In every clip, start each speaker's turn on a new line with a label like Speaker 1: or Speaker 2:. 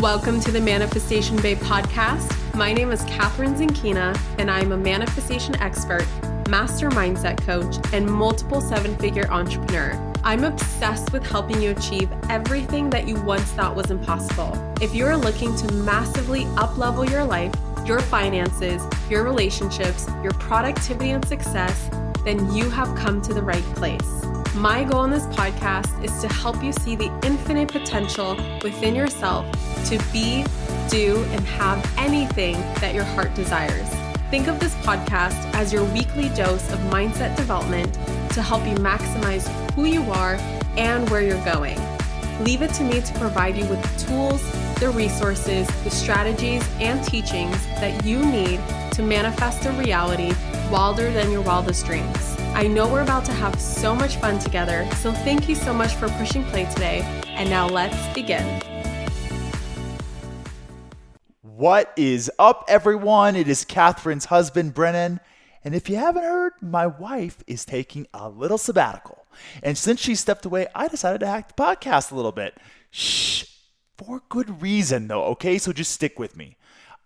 Speaker 1: Welcome to the Manifestation Babe podcast. My name is Catherine Zinkina, and I'm a manifestation expert, master mindset coach, and multiple seven-figure entrepreneur. I'm obsessed with helping you achieve everything that you once thought was impossible. If you're looking to massively up-level your life, your finances, your relationships, your productivity and success, then you have come to the right place. My goal in this podcast is to help you see the infinite potential within yourself to be, do, and have anything that your heart desires. Think of this podcast as your weekly dose of mindset development to help you maximize who you are and where you're going. Leave it to me to provide you with the tools, the resources, the strategies, and teachings that you need to manifest a reality wilder than your wildest dreams. I know we're about to have so much fun together, so thank you so much for pushing play today. And now let's begin.
Speaker 2: What is up, everyone? It is Catherine's husband, Brennan. And if you haven't heard, my wife is taking a little sabbatical. And since she stepped away, I decided to hack the podcast a little bit. Shh, for good reason though, okay? So just stick with me.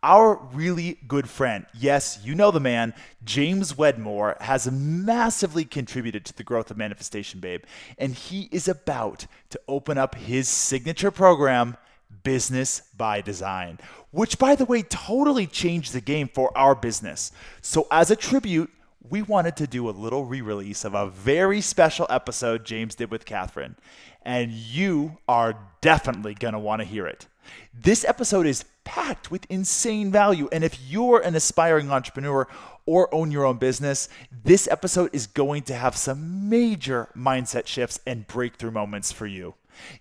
Speaker 2: Our really good friend, yes, you know the man, James Wedmore, has massively contributed to the growth of Manifestation Babe, and he is about to open up his signature program, Business by Design, which, by the way, totally changed the game for our business. So as a tribute, we wanted to do a little re-release of a very special episode James did with Catherine, and you are definitely going to want to hear it. This episode is packed with insane value, and if you're an aspiring entrepreneur or own your own business, this episode is going to have some major mindset shifts and breakthrough moments for you.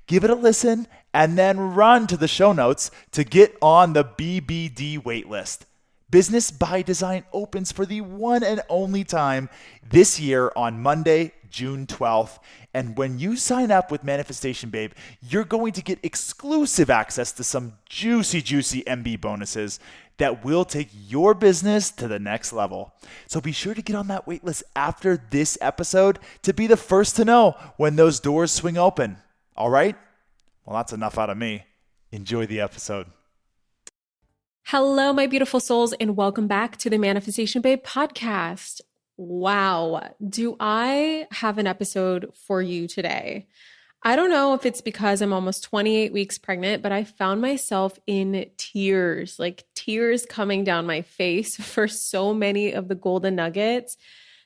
Speaker 2: Give it a listen and then run to the show notes to get on the BBD waitlist. Business by Design opens for the one and only time this year on Monday, June 12th. And when you sign up with Manifestation Babe, you're going to get exclusive access to some juicy MB bonuses that will take your business to the next level. So be sure to get on that waitlist after this episode to be the first to know when those doors swing open. All right? Well, that's enough out of me. Enjoy the episode.
Speaker 1: Hello, my beautiful souls, and welcome back to the Manifestation Babe podcast. Wow, do I have an episode for you today? I don't know if it's because I'm almost 28 weeks pregnant, but I found myself in tears, like tears coming down my face for so many of the golden nuggets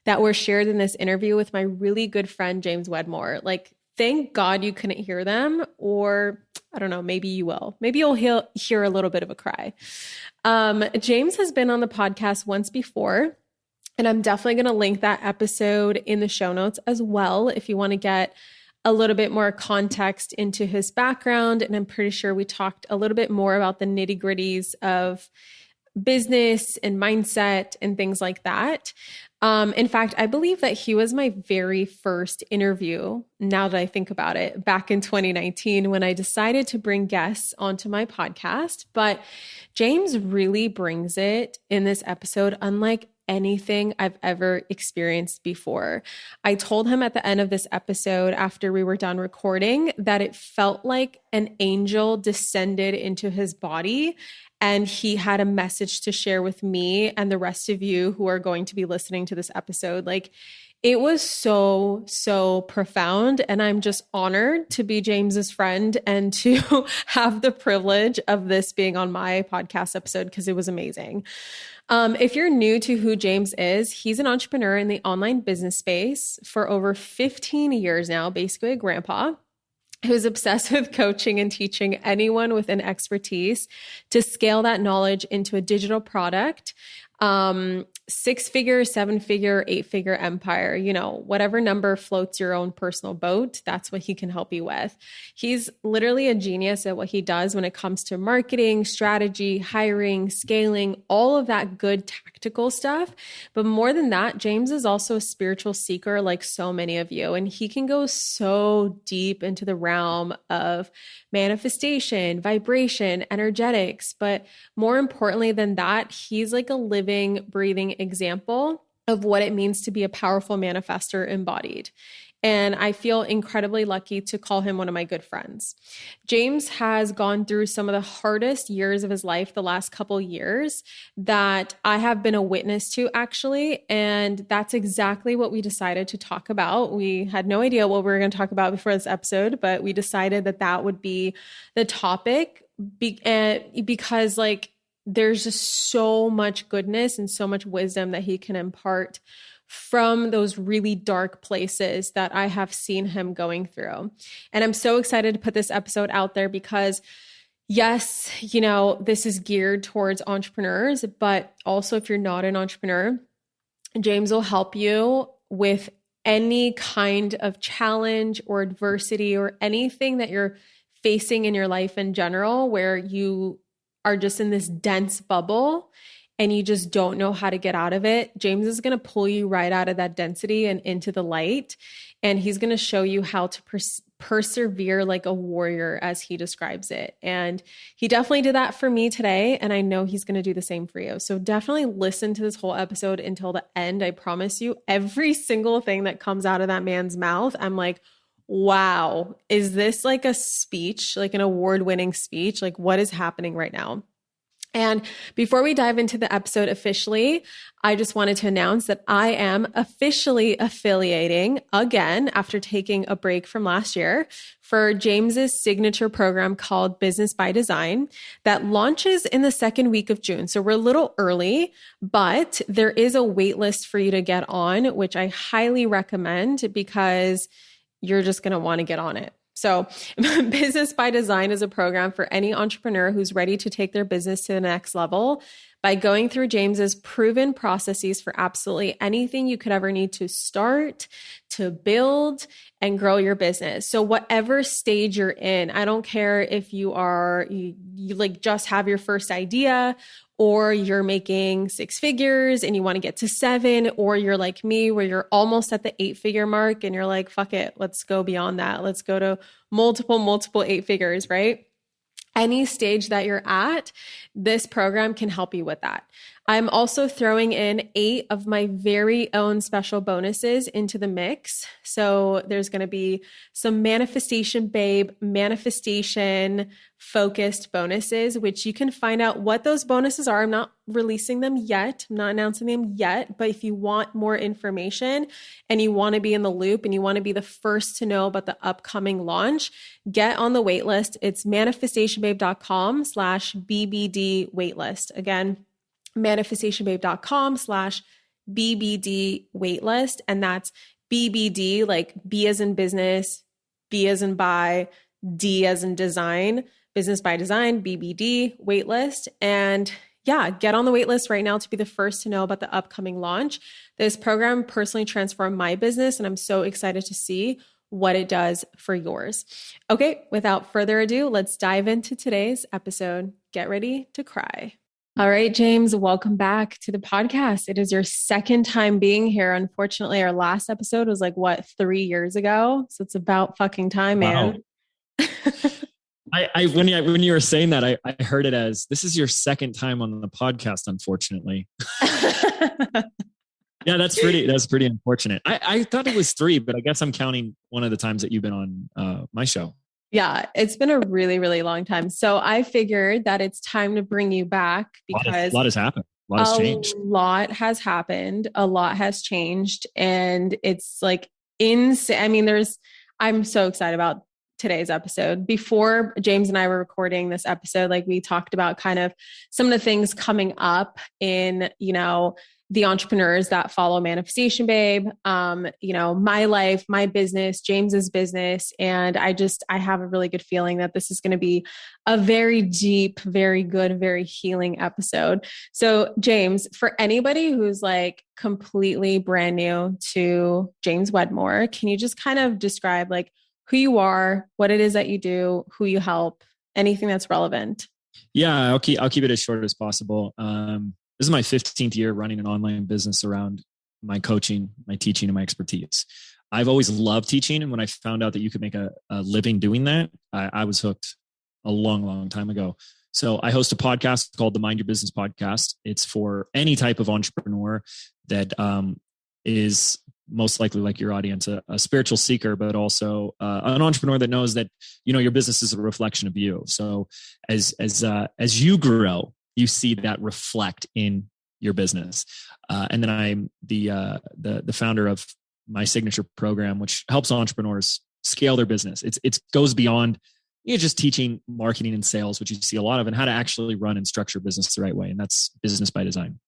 Speaker 1: that were shared in this interview with my really good friend, James Wedmore. Like, thank God you couldn't hear them, or I don't know, maybe you will. Maybe you'll hear a little bit of a cry. James has been on the podcast once before, and I'm definitely going to link that episode in the show notes as well if you want to get a little bit more context into his background. And I'm pretty sure we talked a little bit more about the nitty-gritties of business and mindset and things like that. In fact, I believe that he was my very first interview, now that I think about it, back in 2019 when I decided to bring guests onto my podcast. But James really brings it in this episode, unlike anything I've ever experienced before. I told him at the end of this episode, after we were done recording, that it felt like an angel descended into his body and he had a message to share with me and the rest of you who are going to be listening to this episode. Like, it was so profound. And I'm just honored to be James's friend and to have the privilege of this being on my podcast episode because it was amazing. If you're new to who James is, he's an entrepreneur in the online business space for over 15 years now, basically a grandpa who's obsessed with coaching and teaching anyone with an expertise to scale that knowledge into a digital product. 6-figure, 7-figure, 8-figure empire, whatever number floats your own personal boat, that's what he can help you with. He's literally a genius at what he does when it comes to marketing, strategy, hiring, scaling, all of that good tactical stuff. But more than that, James is also a spiritual seeker like so many of you, and he can go so deep into the realm of manifestation, vibration, energetics. But more importantly than that, he's like a living, breathing example of what it means to be a powerful manifestor embodied. And I feel incredibly lucky to call him one of my good friends. James has gone through some of the hardest years of his life the last couple years that I have been a witness to, actually. And that's exactly what we decided to talk about. We had no idea what we were going to talk about before this episode, but we decided that that would be the topic because like there's just so much goodness and so much wisdom that he can impart from those really dark places that I have seen him going through. And I'm so excited to put this episode out there because yes, you know, this is geared towards entrepreneurs, but also if you're not an entrepreneur, James will help you with any kind of challenge or adversity or anything that you're facing in your life in general, where you are just in this dense bubble and you just don't know how to get out of it. James is going to pull you right out of that density and into the light. And he's going to show you how to persevere like a warrior, as he describes it. And he definitely did that for me today. And I know he's going to do the same for you. So definitely listen to this whole episode until the end. I promise you, every single thing that comes out of that man's mouth, I'm like, wow, is this like a speech, like an award-winning speech? Like what is happening right now? And before we dive into the episode officially, I just wanted to announce that I am officially affiliating again after taking a break from last year for James's signature program called Business by Design that launches in the second week of June. So we're a little early, but there is a wait list for you to get on, which I highly recommend because you're just going to want to get on it. So Business by Design is a program for any entrepreneur who's ready to take their business to the next level by going through James's proven processes for absolutely anything you could ever need to start, to build, and grow your business. So whatever stage you're in, I don't care if you like just have your first idea, or you're making 6 figures and you want to get to 7, or you're like me where you're almost at the 8-figure mark and you're like, fuck it, let's go beyond that. Let's go to multiple 8 figures, right? Any stage that you're at, this program can help you with that. I'm also throwing in 8 of my very own special bonuses into the mix. So there's going to be some manifestation focused bonuses, which you can find out what those bonuses are. I'm not releasing them yet. I'm not announcing them yet, but if you want more information and you want to be in the loop and you want to be the first to know about the upcoming launch, get on the waitlist. It's manifestationbabe.com/BBD waitlist. Again, manifestationbabe.com/BBD waitlist. And that's BBD, like B as in business, B as in buy, D as in design, Business by Design, BBD waitlist. And yeah, get on the waitlist right now to be the first to know about the upcoming launch. This program personally transformed my business, and I'm so excited to see what it does for yours. Okay, without further ado, let's dive into today's episode. Get ready to cry. All right, James, welcome back to the podcast. It is your second time being here. Unfortunately, our last episode was like, 3 years ago? So it's about fucking time, man.
Speaker 3: Wow. When you were saying that, I heard it as, this is your second time on the podcast, unfortunately. Yeah, that's pretty unfortunate. I thought it was 3, but I guess I'm counting one of the times that you've been on my show.
Speaker 1: Yeah, it's been a really, really long time. So I figured that it's time to bring you back because
Speaker 3: a lot has happened. A lot has changed.
Speaker 1: A lot has happened. A lot has changed. And it's like insane. I mean, I'm so excited about today's episode. Before James and I were recording this episode, like we talked about kind of some of the things coming up in, the entrepreneurs that follow Manifestation Babe, my life, my business, James's business. And I have a really good feeling that this is going to be a very deep, very good, very healing episode. So James, for anybody who's like completely brand new to James Wedmore, can you just kind of describe like who you are, what it is that you do, who you help, anything that's relevant?
Speaker 3: Yeah, I'll keep it as short as possible. This is my 15th year running an online business around my coaching, my teaching, and my expertise. I've always loved teaching. And when I found out that you could make a living doing that, I was hooked a long, long time ago. So I host a podcast called the Mind Your Business Podcast. It's for any type of entrepreneur that is most likely like your audience, a spiritual seeker, but also an entrepreneur that knows that, your business is a reflection of you. So as you grow, you see that reflect in your business. And then I'm the founder of my signature program, which helps entrepreneurs scale their business. It goes beyond just teaching marketing and sales, which you see a lot of, and how to actually run and structure business the right way. And that's business by design.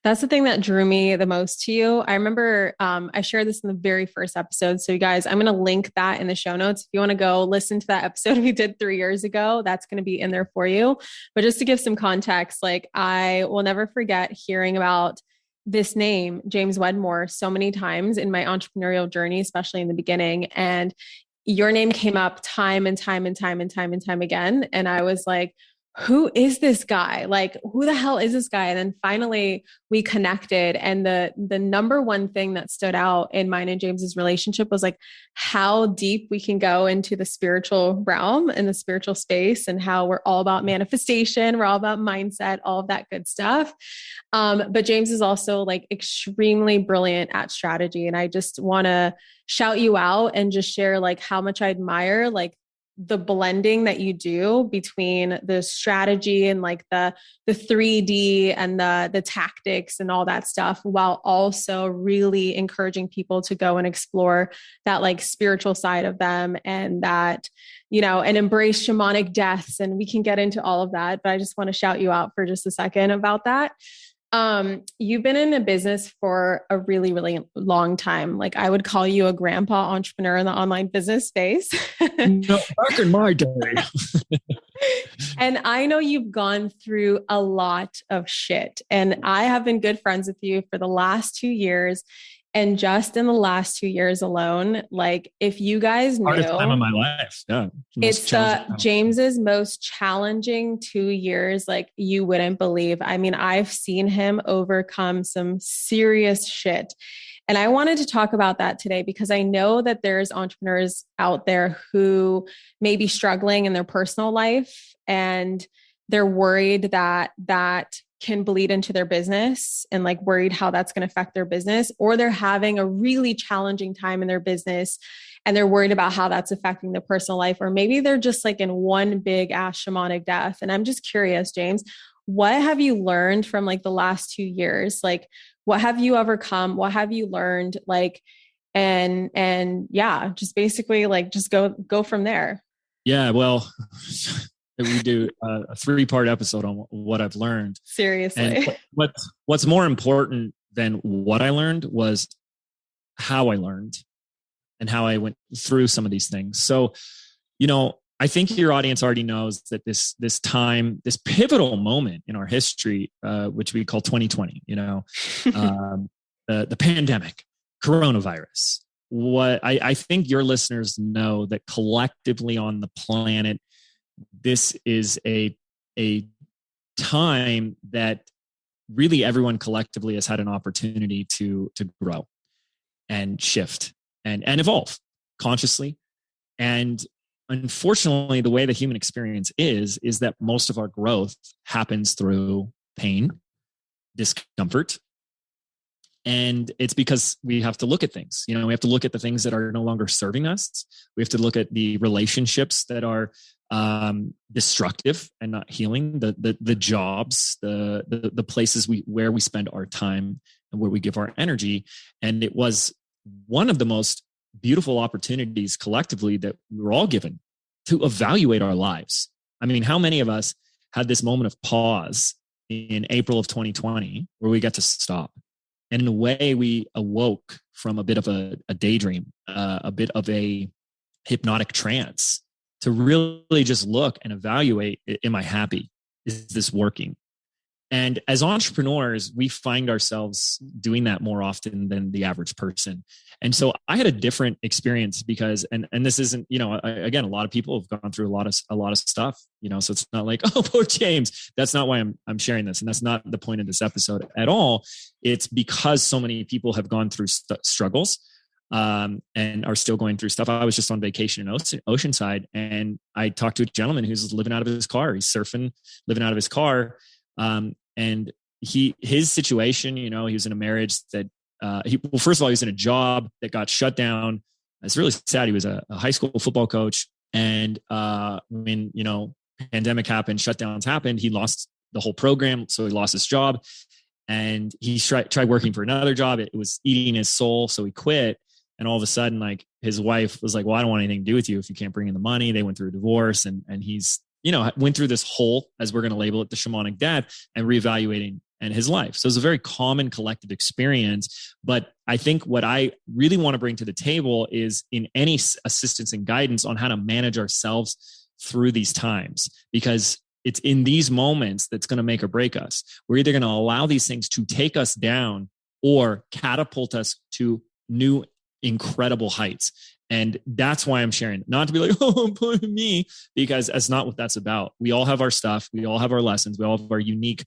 Speaker 1: That's the thing that drew me the most to you. I remember I shared this in the very first episode. So you guys, I'm going to link that in the show notes. If you want to go listen to that episode we did 3 years ago, that's going to be in there for you. But just to give some context, like I will never forget hearing about this name, James Wedmore, so many times in my entrepreneurial journey, especially in the beginning. And your name came up time and time and time and time and time again. And I was like, who is this guy? Like, who the hell is this guy? And then finally we connected. And the number one thing that stood out in mine and James's relationship was like how deep we can go into the spiritual realm and the spiritual space, and how we're all about manifestation. We're all about mindset, all of that good stuff. But James is also like extremely brilliant at strategy. And I just want to shout you out and just share like how much I admire like the blending that you do between the strategy and like the 3D and the tactics and all that stuff, while also really encouraging people to go and explore that like spiritual side of them, and that, and embrace shamanic deaths. And we can get into all of that, but I just want to shout you out for just a second about that. You've been in a business for a really, really long time. Like I would call you a grandpa entrepreneur in the online business space.
Speaker 3: No, back in my day.
Speaker 1: And I know you've gone through a lot of shit, and I have been good friends with you for the last 2 years. And just in the last 2 years alone, like if you guys knew,
Speaker 3: hardest time of my life. Yeah.
Speaker 1: It's James's most challenging 2 years. Like you wouldn't believe. I mean, I've seen him overcome some serious shit. And I wanted to talk about that today because I know that there's entrepreneurs out there who may be struggling in their personal life, and they're worried that can bleed into their business, and like worried how that's going to affect their business, or they're having a really challenging time in their business and they're worried about how that's affecting their personal life, or maybe they're just like in one big ass shamanic death. And I'm just curious, James, what have you learned from like the last 2 years? Like, what have you overcome? What have you learned? Like, and yeah, just basically like, just go from there.
Speaker 3: Yeah. Well, we do a 3-part episode on what I've learned.
Speaker 1: Seriously.
Speaker 3: And what's more important than what I learned was how I learned and how I went through some of these things. So, I think your audience already knows that this time, this pivotal moment in our history, which we call 2020, the pandemic, coronavirus. What I think your listeners know that collectively on the planet, this is a time that really everyone collectively has had an opportunity to grow and shift and evolve consciously. And unfortunately, the way the human experience is that most of our growth happens through pain, discomfort. And it's because we have to look at things. We have to look at the things that are no longer serving us. We have to look at the relationships that are destructive and not healing, the jobs, the places where we spend our time and where we give our energy. And it was one of the most beautiful opportunities collectively that we were all given to evaluate our lives. I mean, how many of us had this moment of pause in April of 2020 where we got to stop? And in a way, we awoke from a bit of a daydream, a bit of a hypnotic trance, to really just look and evaluate, am I happy? Is this working? And as entrepreneurs, we find ourselves doing that more often than the average person. And so I had a different experience because, and this isn't, again, a lot of people have gone through a lot of stuff, so it's not like, oh, poor James. That's not why I'm sharing this. And that's not the point of this episode at all. It's because so many people have gone through struggles and are still going through stuff. I was just on vacation in Oceanside, and I talked to a gentleman who's living out of his car. He's surfing, living out of his car. And his situation, he was in a marriage that well, first of all, he was in a job that got shut down. It's really sad. He was a high school football coach. And when, pandemic happened, shutdowns happened, he lost the whole program. So he lost his job, and he tried working for another job. It was eating his soul. So he quit. And all of a sudden, like, his wife was like, well, I don't want anything to do with you if you can't bring in the money. They went through a divorce, and he's, went through this whole, as we're going to label it, the shamanic death, and reevaluating and his life. So it's a very common collective experience. But I think what I really want to bring to the table is in any assistance and guidance on how to manage ourselves through these times, because it's in these moments that's going to make or break us. We're either going to allow these things to take us down or catapult us to new, incredible heights. And that's why I'm sharing, not to be like, oh, poor me, because that's not what that's about. We all have our stuff. We all have our lessons. We all have our unique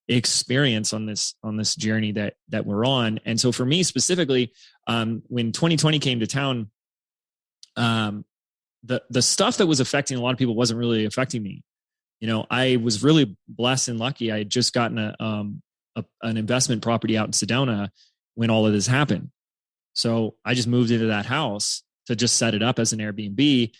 Speaker 3: experience on this journey that we're on. And so for me specifically, when 2020 came to town, the stuff that was affecting a lot of people wasn't really affecting me. I was really blessed and lucky. I had just gotten an investment property out in Sedona when all of this happened. So I just moved into that house to just set it up as an Airbnb.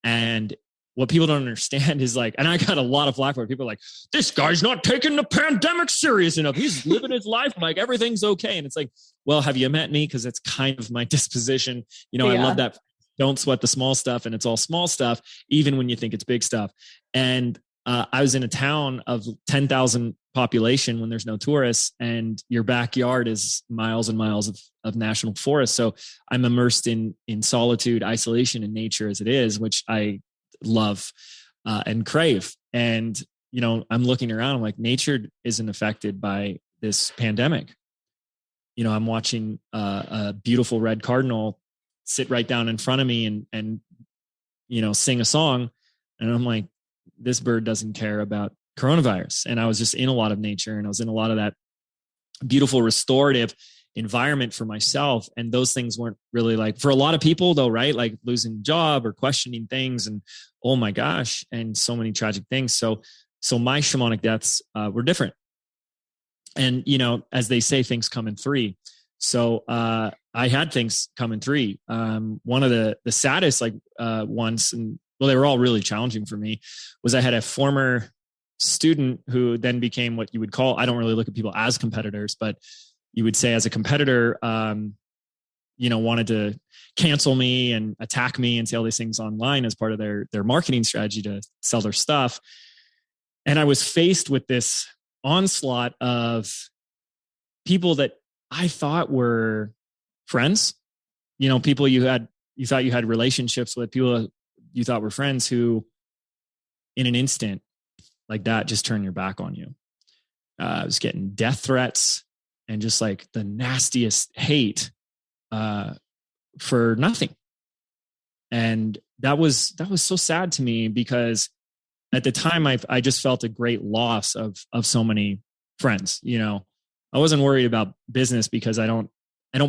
Speaker 3: And what people don't understand is like, and I got a lot of flack for it. People are like, this guy's not taking the pandemic serious enough. He's living his life like everything's okay. And it's like, well, have you met me? Because that's kind of my disposition. I love that. Don't sweat the small stuff. And it's all small stuff, even when you think it's big stuff. And I was in a town of 10,000 population when there's no tourists, and your backyard is miles and miles of national forest. So I'm immersed in solitude, isolation, and nature as it is, which I love and crave. And, I'm looking around, I'm like, nature isn't affected by this pandemic. I'm watching a beautiful red cardinal sit right down in front of me and sing a song. And I'm like, this bird doesn't care about coronavirus. And I was just in a lot of nature, and I was in a lot of that beautiful restorative environment for myself. And those things weren't really like, for a lot of people though, right? Like losing a job or questioning things, and oh my gosh, and so many tragic things. So my shamanic deaths were different. And, as they say, things come in three. So I had things come in three. One of the saddest ones, and well, they were all really challenging for me, was I had a former student who then became what you would call, I don't really look at people as competitors, but you would say as a competitor, wanted to cancel me and attack me and say all these things online as part of their marketing strategy to sell their stuff. And I was faced with this onslaught of people that I thought were friends, people you thought you had relationships with, people you thought were friends, who in an instant like that just turn your back on you. I was getting death threats and just like the nastiest hate for nothing. And that was so sad to me, because at the time I just felt a great loss of so many friends. I wasn't worried about business because I don't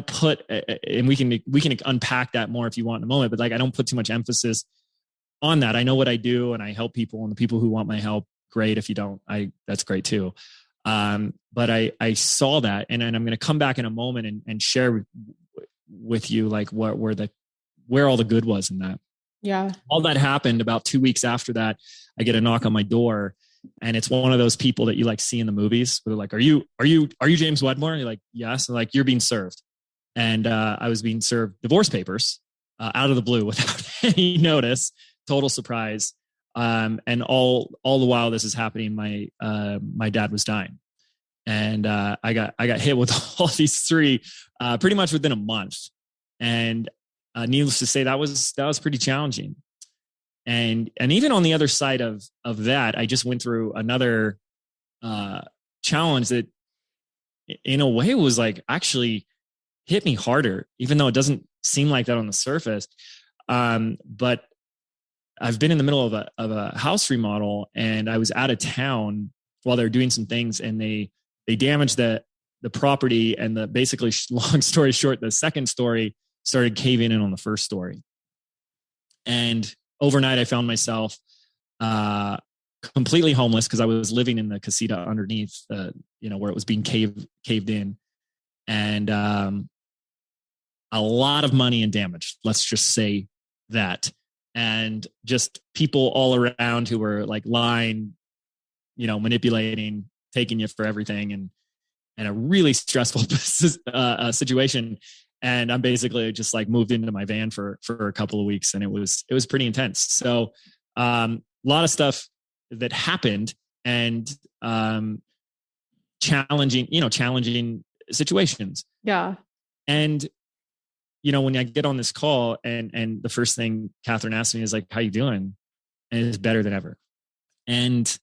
Speaker 3: put, and we can unpack that more if you want in a moment, but like, I don't put too much emphasis on that. I know what I do, and I help people, and the people who want my help, great. If you don't, that's great too. But I saw that, and I'm going to come back in a moment and share with you like where all the good was in that.
Speaker 1: Yeah.
Speaker 3: All that happened about 2 weeks after that. I get a knock on my door, and it's one of those people that you like see in the movies where they're like, are you James Wedmore? And you're like, yes. And like, you're being served. And I was being served divorce papers out of the blue without any notice. Total surprise. And all the while this is happening, my dad was dying, and I got hit with all these three pretty much within a month. And needless to say, that was pretty challenging. And even on the other side of that, I just went through another challenge that, in a way, was like actually hit me harder, even though it doesn't seem like that on the surface. But I've been in the middle of a house remodel, and I was out of town while they were doing some things, and they damaged the property, and basically, long story short, the second story started caving in on the first story. And overnight I found myself completely homeless, because I was living in the casita underneath, where it was being caved in. and a lot of money and damage. Let's just say that. And just people all around who were like lying, manipulating, taking you for everything, and a really stressful situation. And I'm basically just like moved into my van for a couple of weeks, and it was pretty intense. So a lot of stuff that happened, and challenging situations.
Speaker 1: Yeah.
Speaker 3: And when I get on this call, and the first thing Catherine asked me is like, "How you doing?" And it's better than ever. And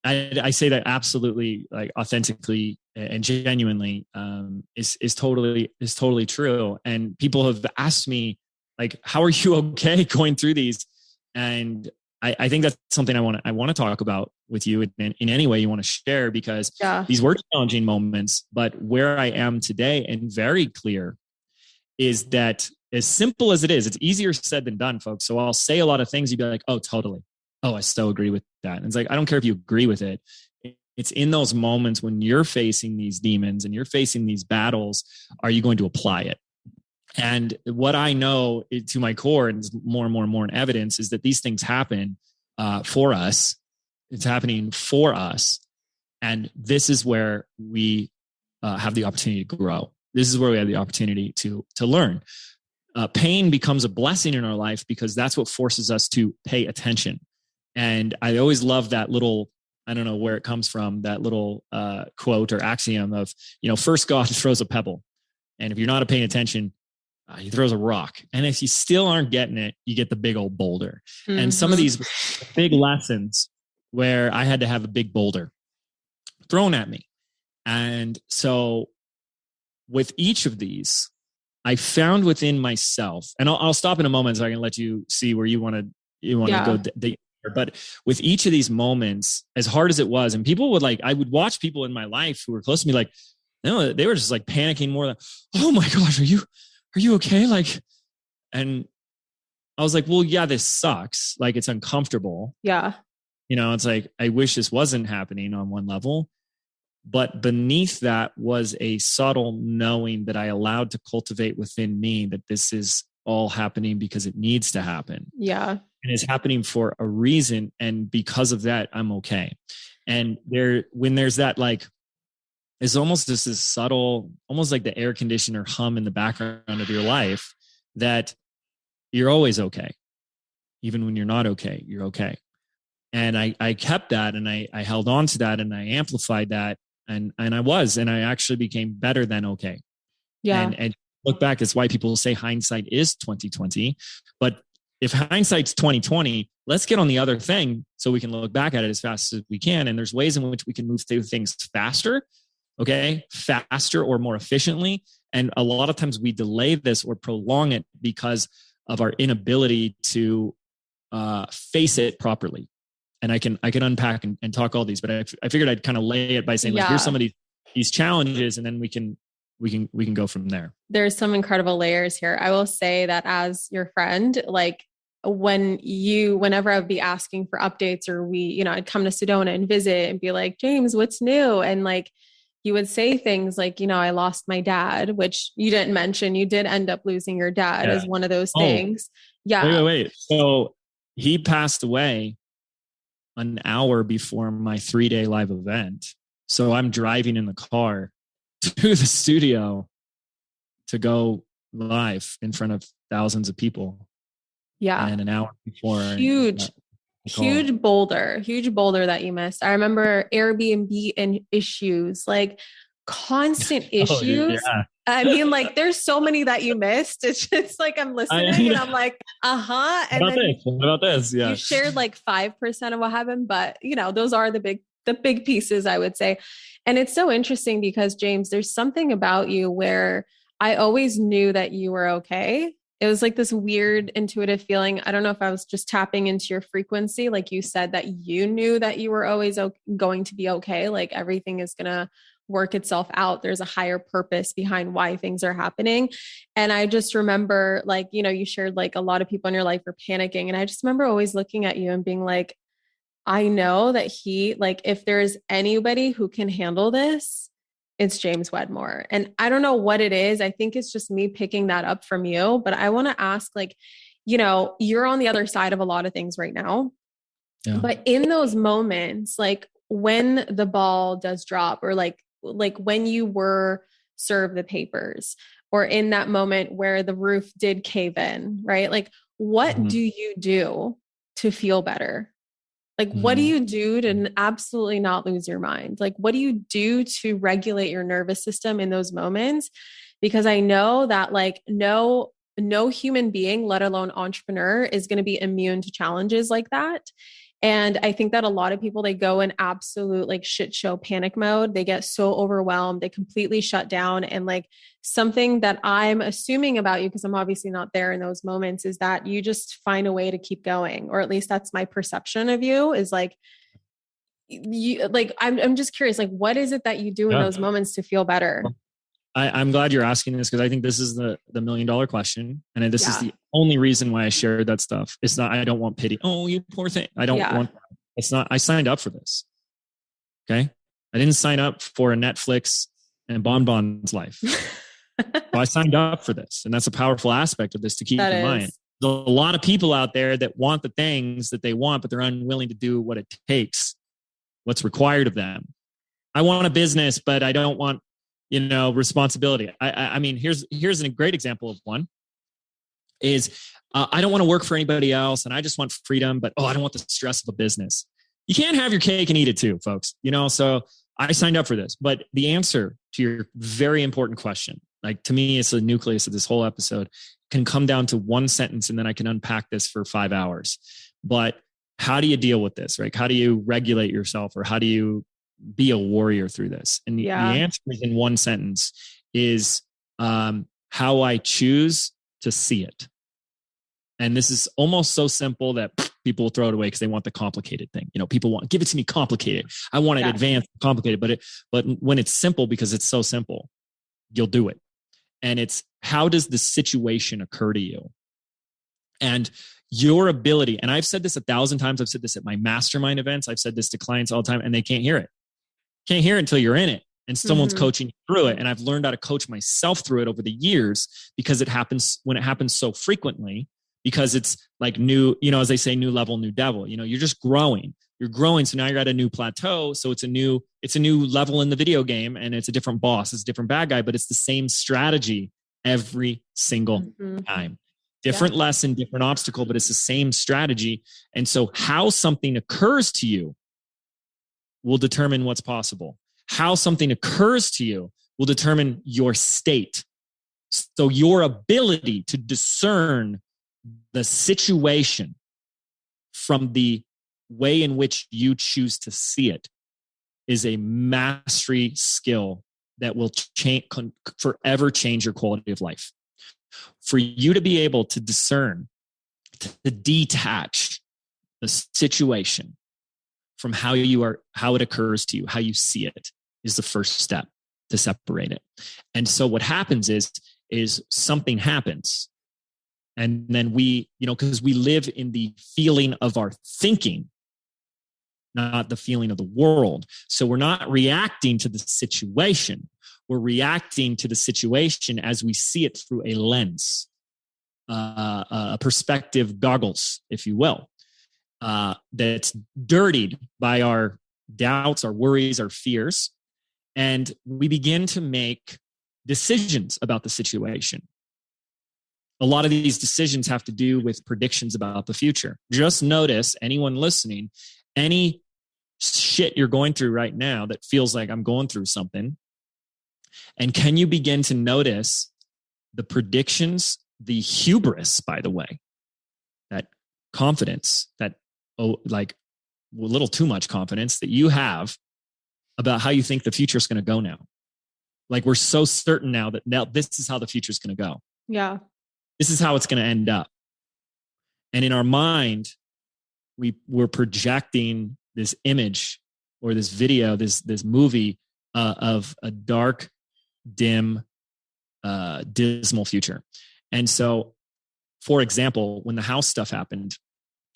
Speaker 3: I say that absolutely, like authentically and genuinely, is totally true. And people have asked me like, "How are you okay going through these?" And I think that's something I want to talk about with you in any way you want to share, because these were challenging moments. But where I am today, and very clear, is that as simple as it is, it's easier said than done, folks. So I'll say a lot of things. You'd be like, "Oh, totally. Oh, I so agree with that." And it's like, I don't care if you agree with it. It's in those moments when you're facing these demons and you're facing these battles, are you going to apply it? And what I know to my core, and more and more and more in evidence, is that these things happen for us. It's happening for us. And this is where we have the opportunity to grow. This is where we have the opportunity to learn. Pain becomes a blessing in our life because that's what forces us to pay attention. And I always love that little, I don't know where it comes from, that little quote or axiom of, first God throws a pebble. And if you're not paying attention, he throws a rock. And if you still aren't getting it, you get the big old boulder. Mm-hmm. And some of these big lessons where I had to have a big boulder thrown at me. And so with each of these, I found within myself, and I'll stop in a moment so I can let you see where you want to go deeper. But with each of these moments, as hard as it was, and people would I would watch people in my life who were close to me, they were just like panicking more than, "Oh my gosh, are you okay?" And I was like, "Well, yeah, this sucks. Like, it's uncomfortable."
Speaker 1: Yeah.
Speaker 3: It's like, I wish this wasn't happening on one level. But beneath that was a subtle knowing that I allowed to cultivate within me that this is all happening because it needs to happen.
Speaker 1: Yeah.
Speaker 3: And it's happening for a reason. And because of that, I'm okay. And when there's that, it's almost just this subtle, almost like the air conditioner hum in the background of your life, that you're always okay. Even when you're not okay, you're okay. And I kept that, and I held on to that, and I amplified that. And I actually became better than okay.
Speaker 1: Yeah.
Speaker 3: And look back, it's why people say hindsight is 2020. But if hindsight's 2020, let's get on the other thing so we can look back at it as fast as we can. And there's ways in which we can move through things faster, faster or more efficiently. And a lot of times we delay this or prolong it because of our inability to face it properly. And I can unpack and talk all these, but I figured I'd kind of lay it by saying, here's some of these challenges, and then we can go from there.
Speaker 1: There's some incredible layers here. I will say that as your friend, whenever I'd be asking for updates, or I'd come to Sedona and visit and be like, "James, what's new?" And you would say things like, "I lost my dad," which you didn't mention. You did end up losing your dad as one of those things. Yeah.
Speaker 3: Wait. So he passed away an hour before my 3-day live event. So I'm driving in the car to the studio to go live in front of thousands of people.
Speaker 1: Yeah.
Speaker 3: And an hour before.
Speaker 1: Huge boulder that you missed. I remember Airbnb and issues, constant issues. Yeah. I mean, there's so many that you missed. It's just I'm listening and I'm like, uh-huh. And
Speaker 3: what about this? Yeah.
Speaker 1: You shared 5% of what happened, but those are the big pieces, I would say. And it's so interesting because, James, there's something about you where I always knew that you were okay. It was this weird intuitive feeling. I don't know if I was just tapping into your frequency. Like you said, that you knew that you were always going to be okay. Everything is going to work itself out. There's a higher purpose behind why things are happening. And I just remember you shared a lot of people in your life were panicking. And I just remember always looking at you and being like, I know that if there's anybody who can handle this, It's James Wedmore. And I don't know what it is. I think it's just me picking that up from you, but I want to ask, like, you're on the other side of a lot of things right now, but in those moments, like when the ball does drop, or like when you were served the papers, or in that moment where the roof did cave in, right? Like, what do you do to feel better? Like, what do you do to absolutely not lose your mind? Like, what do you do to regulate your nervous system in those moments? Because I know that, like, no human being, let alone entrepreneur, is going to be immune to challenges like that. And I think that a lot of people, they go in absolute like shit show panic mode. They get so overwhelmed. They completely shut down. And like, something that I'm assuming about you, because I'm obviously not there in those moments, is that you just find a way to keep going. Or at least that's my perception of you, is like, I'm just curious, like, what is it that you do in those moments to feel better?
Speaker 3: I'm glad you're asking this, because I think this is the $1 million question. And this is the only reason why I shared that stuff. It's not, I don't want pity. Oh, you poor thing. I don't want, it's not, I signed up for this. Okay. I didn't sign up for a Netflix and Bonbon's life. So I signed up for this. And that's a powerful aspect of this to keep in mind. There's a lot of people out there that want the things that they want, but they're unwilling to do what it takes, what's required of them. I want a business, but I don't want, responsibility. I mean, here's a great example of one is I don't want to work for anybody else, and I just want freedom, but I don't want the stress of a business. You can't have your cake and eat it too, folks. So I signed up for this, but the answer to your very important question, like to me, it's the nucleus of this whole episode, can come down to one sentence, and then I can unpack this for 5 hours. But how do you deal with this, right? How do you regulate yourself, or how do you be a warrior through this? And the answer is in one sentence is how I choose to see it. And this is almost so simple that people will throw it away because they want the complicated thing. People want, give it to me complicated. I want it advanced, complicated, but when it's simple, because it's so simple, you'll do it. And it's, how does the situation occur to you? And your ability, and I've said this 1,000 times, I've said this at my mastermind events, I've said this to clients all the time, and they can't hear it. Can't hear it until you're in it and someone's coaching you through it. And I've learned how to coach myself through it over the years, because it happens so frequently, because it's like new, as they say, new level, new devil. You're just growing. You're growing. So now you're at a new plateau. So it's a new level in the video game, and it's a different boss, it's a different bad guy, but it's the same strategy every single time. Different lesson, different obstacle, but it's the same strategy. And so how something occurs to you will determine what's possible. How something occurs to you will determine your state. So your ability to discern the situation from the way in which you choose to see it is a mastery skill that will forever change your quality of life. For you to be able to discern, to detach the situation from how it occurs to you, how you see it, is the first step to separate it. And so what happens is something happens. And then we, because we live in the feeling of our thinking, not the feeling of the world. So we're not reacting to the situation. We're reacting to the situation as we see it through a lens, a perspective goggles, if you will. That's dirtied by our doubts, our worries, our fears. And we begin to make decisions about the situation. A lot of these decisions have to do with predictions about the future. Just notice, anyone listening, any shit you're going through right now that feels like I'm going through something. And can you begin to notice the predictions, the hubris, by the way, that confidence, that like a little too much confidence that you have about how you think the future is going to go now. Like, we're so certain now that this is how the future is going to go.
Speaker 1: Yeah.
Speaker 3: This is how it's going to end up. And in our mind, we're projecting this image or this video, this movie of a dark, dim, dismal future. And so, for example, when the house stuff happened,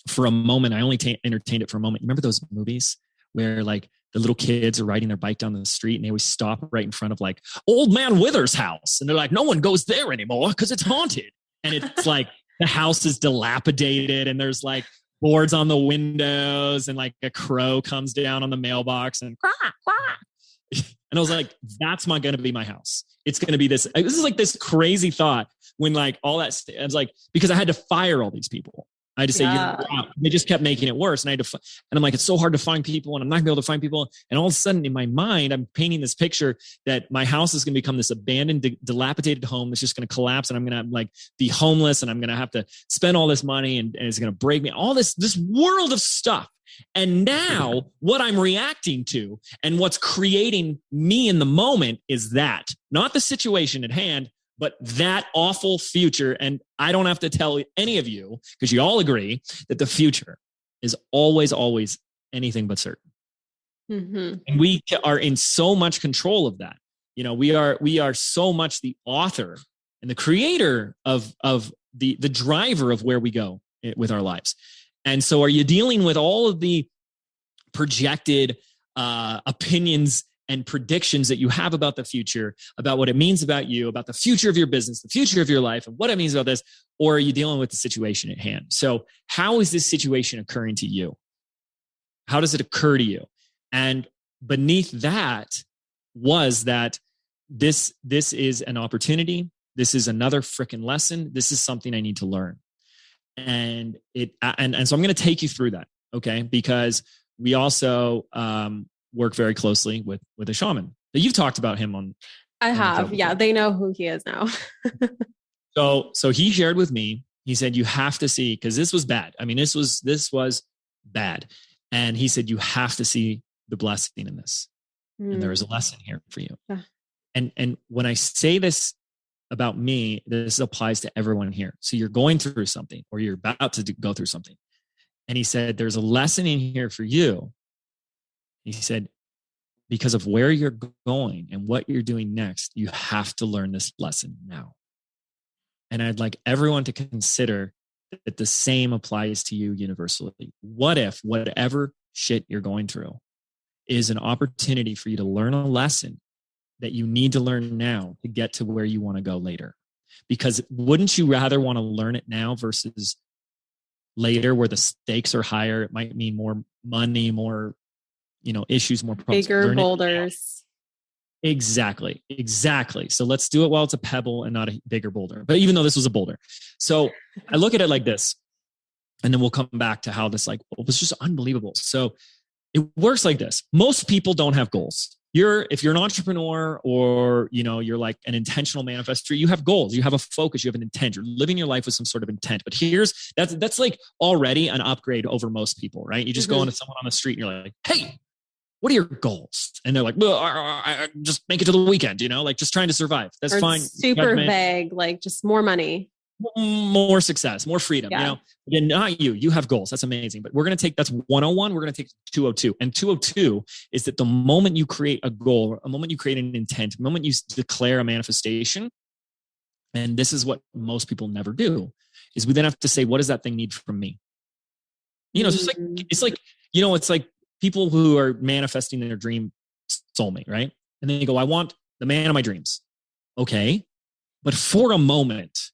Speaker 3: for a moment, I only entertained it for a moment. You remember those movies where like the little kids are riding their bike down the street and they always stop right in front of like old man Wither's house. And they're like, no one goes there anymore because it's haunted. And it's like the house is dilapidated and there's like boards on the windows and like a crow comes down on the mailbox and quack, quack. And I was like, that's not going to be my house. It's going to be this. This is like this crazy thought when like all that, I was like, because I had to fire all these people. I had to say, they just kept making it worse. And I had to, and I'm like, it's so hard to find people and I'm not gonna be able to find people. And all of a sudden in my mind, I'm painting this picture that my house is going to become this abandoned, dilapidated home that's just going to collapse. And I'm going to like be homeless and I'm going to have to spend all this money and it's going to break me, all this world of stuff. And now what I'm reacting to and what's creating me in the moment is that, not the situation at hand, but that awful future. And I don't have to tell any of you, because you all agree that the future is always, always anything but certain. Mm-hmm. And we are in so much control of that. You know, we are so much the author and the creator of the driver of where we go with our lives. And so are you dealing with all of the projected opinions and predictions that you have about the future, about what it means about you, about the future of your business, the future of your life, and what it means about this, or are you dealing with the situation at hand? So how is this situation occurring to you? How does it occur to you? And beneath that was that this is an opportunity. This is another freaking lesson. This is something I need to learn. And so I'm going to take you through that, okay? Because we also work very closely with a shaman. You've talked about him on.
Speaker 1: I have, yeah. They know who he is now.
Speaker 3: So he shared with me. He said you have to see, because this was bad. I mean, this was bad, and he said you have to see the blessing in this, and there is a lesson here for you. And when I say this about me, this applies to everyone here. So you're going through something, or you're about to go through something, and he said there's a lesson in here for you. He said, because of where you're going and what you're doing next, you have to learn this lesson now. And I'd like everyone to consider that the same applies to you universally. What if whatever shit you're going through is an opportunity for you to learn a lesson that you need to learn now to get to where you want to go later? Because wouldn't you rather want to learn it now versus later, where the stakes are higher? It might mean more money, more issues, more problems.
Speaker 1: Bigger boulders.
Speaker 3: Exactly. So let's do it while it's a pebble and not a bigger boulder. But even though this was a boulder. So I look at it like this, and then we'll come back to how this was just unbelievable. So it works like this. Most people don't have goals. If you're an entrepreneur, or, you're like an intentional manifester, you have goals, you have a focus, you have an intent, you're living your life with some sort of intent. But that's like already an upgrade over most people, right? You just go into someone on the street and you're like, hey, what are your goals? And they're like, well, I just make it to the weekend, like just trying to survive. That's
Speaker 1: or
Speaker 3: fine.
Speaker 1: Super vague, like just more money,
Speaker 3: more success, more freedom, And not you have goals. That's amazing. But we're going to take, that's 101. We're going to take 202. And 202 is that the moment you create a goal, a moment you create an intent, the moment you declare a manifestation, and this is what most people never do, is we then have to say, what does that thing need from me? It's like people who are manifesting their dream soulmate, right? And then they go, I want the man of my dreams. Okay. But for a moment,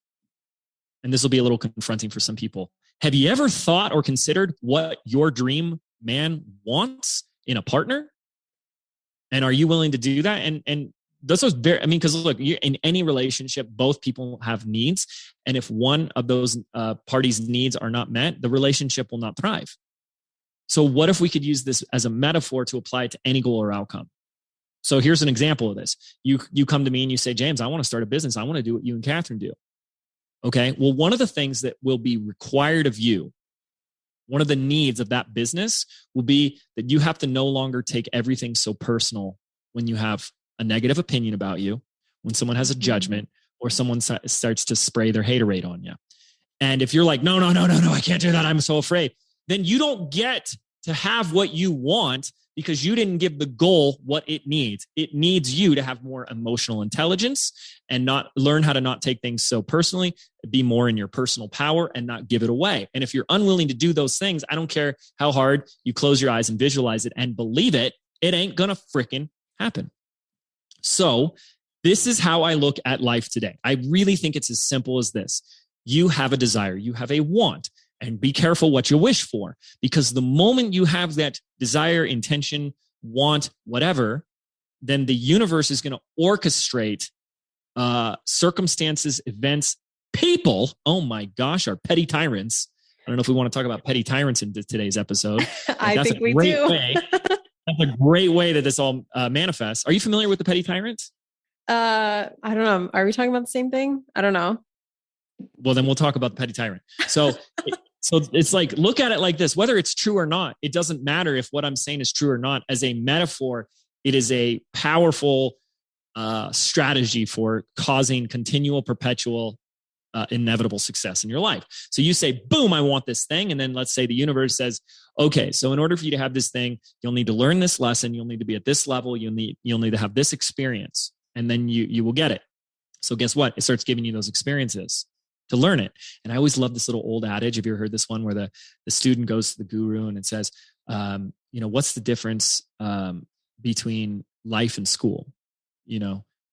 Speaker 3: and this will be a little confronting for some people, have you ever thought or considered what your dream man wants in a partner? And are you willing to do that? And this was very, because look, in any relationship, both people have needs. And if one of those parties' needs are not met, the relationship will not thrive. So what if we could use this as a metaphor to apply it to any goal or outcome? So here's an example of this. You come to me and you say, James, I want to start a business. I want to do what you and Catherine do. Okay. Well, one of the things that will be required of you, one of the needs of that business will be that you have to no longer take everything so personal when you have a negative opinion about you, when someone has a judgment, or someone starts to spray their haterade on you. And if you're like, no, I can't do that, I'm so afraid, then you don't get to have what you want, because you didn't give the goal what it needs. It needs you to have more emotional intelligence and not learn how to not take things so personally, be more in your personal power and not give it away. And if you're unwilling to do those things, I don't care how hard you close your eyes and visualize it and believe it, It ain't gonna freaking happen. So this is how I look at life today. I really think it's as simple as this. You have a desire, you have a want, and be careful what you wish for, because the moment you have that desire, intention, want, whatever, then the universe is going to orchestrate circumstances, events, people. Oh my gosh, our petty tyrants. I don't know if we want to talk about petty tyrants in today's episode.
Speaker 1: I think we do.
Speaker 3: That's a great way that this all manifests. Are you familiar with the petty tyrant?
Speaker 1: I don't know. Are we talking about the same thing? I don't know.
Speaker 3: Well, then we'll talk about the petty tyrant. So it's like, look at it like this, whether it's true or not, it doesn't matter if what I'm saying is true or not. As a metaphor, it is a powerful strategy for causing continual, perpetual, inevitable success in your life. So you say, boom, I want this thing. And then let's say the universe says, okay, so in order for you to have this thing, you'll need to learn this lesson. You'll need to be at this level. You'll need to have this experience, and then you will get it. So guess what? It starts giving you those experiences to learn it. And I always love this little old adage. Have you ever heard this one where the student goes to the guru and it says, what's the difference between life and school?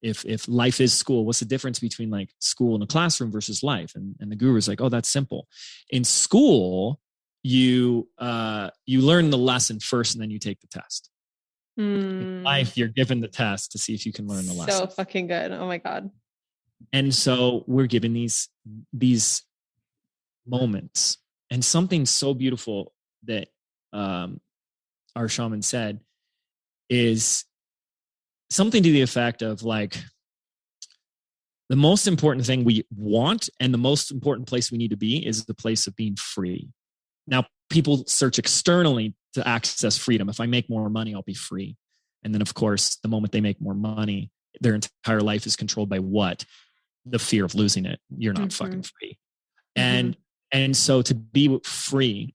Speaker 3: If life is school, what's the difference between like school in a classroom versus life? And the guru is like, oh, that's simple. In school, you learn the lesson first and then you take the test. In life, you're given the test to see if you can learn the lesson.
Speaker 1: So fucking good. Oh my God.
Speaker 3: And so we're given these moments, and something so beautiful that our shaman said is something to the effect of like, the most important thing we want and the most important place we need to be is the place of being free. Now, people search externally to access freedom. If I make more money, I'll be free. And then, of course, the moment they make more money, their entire life is controlled by what? The fear of losing it. You're not fucking free. And so to be free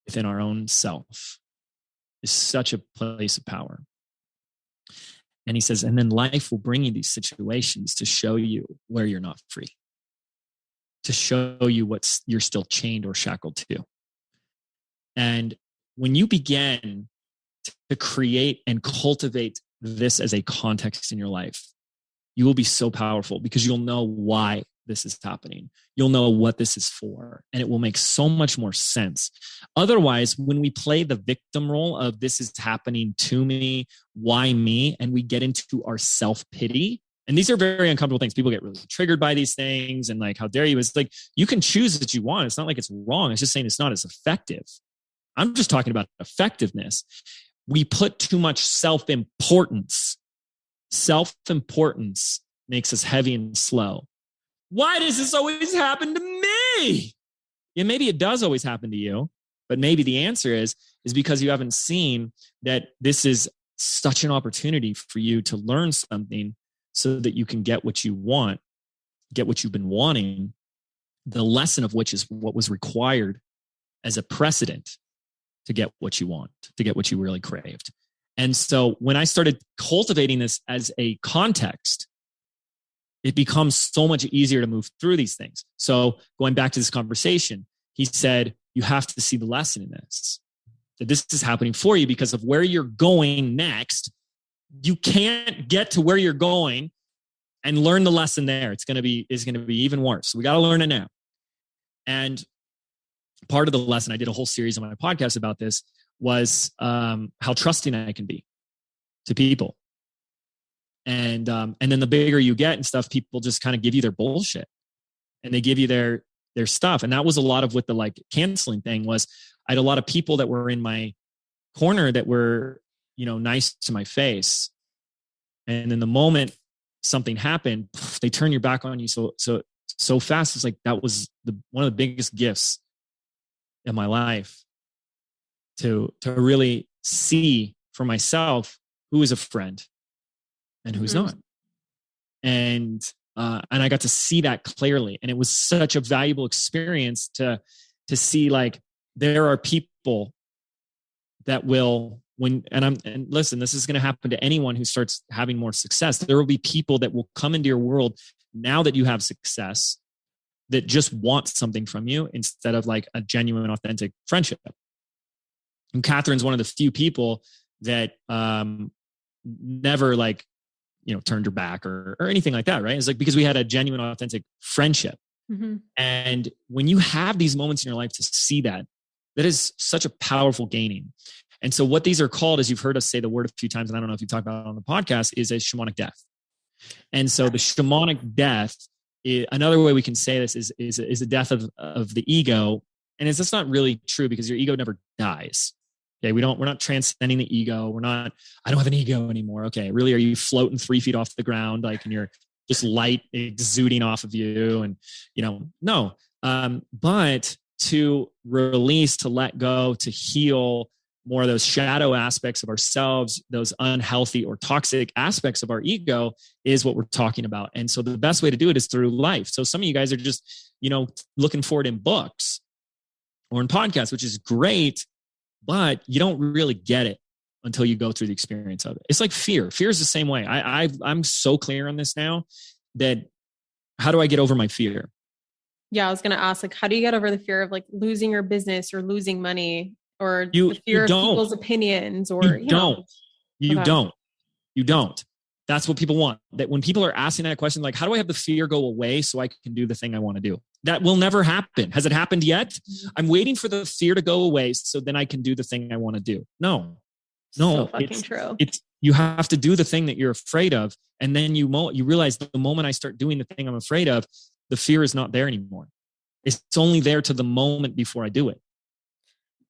Speaker 3: within our own self is such a place of power. And he says, and then life will bring you these situations to show you where you're not free, to show you you're still chained or shackled to. And when you begin to create and cultivate this as a context in your life, you will be so powerful because you'll know why this is happening. You'll know what this is for, and it will make so much more sense. Otherwise, when we play the victim role of this is happening to me, why me, and we get into our self-pity, and these are very uncomfortable things. People get really triggered by these things and like, how dare you? It's like, you can choose what you want. It's not like it's wrong. It's just saying it's not as effective. I'm just talking about effectiveness. We put too much self-importance. Self-importance makes us heavy and slow. Why does this always happen to me? Yeah, maybe it does always happen to you, but maybe the answer is because you haven't seen that this is such an opportunity for you to learn something so that you can get what you want, get what you've been wanting, the lesson of which is what was required as a precedent to get what you want, to get what you really craved. And so when I started cultivating this as a context, it becomes so much easier to move through these things. So going back to this conversation, he said, you have to see the lesson in this, that this is happening for you because of where you're going next. You can't get to where you're going and learn the lesson there. It's going to be even worse. So we got to learn it now. And part of the lesson, I did a whole series on my podcast about this, was how trusting I can be to people. And then the bigger you get and stuff, people just kind of give you their bullshit and they give you their stuff. And that was a lot of what the like canceling thing was. I had a lot of people that were in my corner that were, nice to my face. And then the moment something happened, they turn your back on you so fast. It's like, that was one of the biggest gifts in my life to really see for myself who is a friend and who's not. And I got to see that clearly. And it was such a valuable experience to see, like, there are people that will, and listen, this is going to happen to anyone who starts having more success. There will be people that will come into your world now that you have success that just want something from you instead of like a genuine, authentic friendship. And Catherine's one of the few people that never like, turned her back or anything like that, right? It's like because we had a genuine, authentic friendship.
Speaker 1: Mm-hmm.
Speaker 3: And when you have these moments in your life to see that, that is such a powerful gaining. And so what these are called, as you've heard us say the word a few times, and I don't know if you talked about it on the podcast, is a shamanic death. And so the shamanic death, another way we can say this is a death of the ego. And that's not really true because your ego never dies. Okay. We're not transcending the ego. I don't have an ego anymore. Okay. Really, are you floating 3 feet off the ground? Like, and you're just light exuding off of you and, no. But to release, to let go, to heal more of those shadow aspects of ourselves, those unhealthy or toxic aspects of our ego is what we're talking about. And so the best way to do it is through life. So some of you guys are just, looking for it in books or in podcasts, which is great, but you don't really get it until you go through the experience of it. It's like fear. Fear is the same way. I'm so clear on this now that how do I get over my fear?
Speaker 1: Yeah, I was going to ask, like, how do you get over the fear of like losing your business or losing money or the fear of people's opinions or,
Speaker 3: You don't. That's what people want. That when people are asking that question, like, how do I have the fear go away so I can do the thing I want to do? That will never happen. Has it happened yet? Mm-hmm. I'm waiting for the fear to go away so then I can do the thing I want to do. No,
Speaker 1: so fucking true.
Speaker 3: You have to do the thing that you're afraid of. And then you realize the moment I start doing the thing I'm afraid of, the fear is not there anymore. It's only there to the moment before I do it.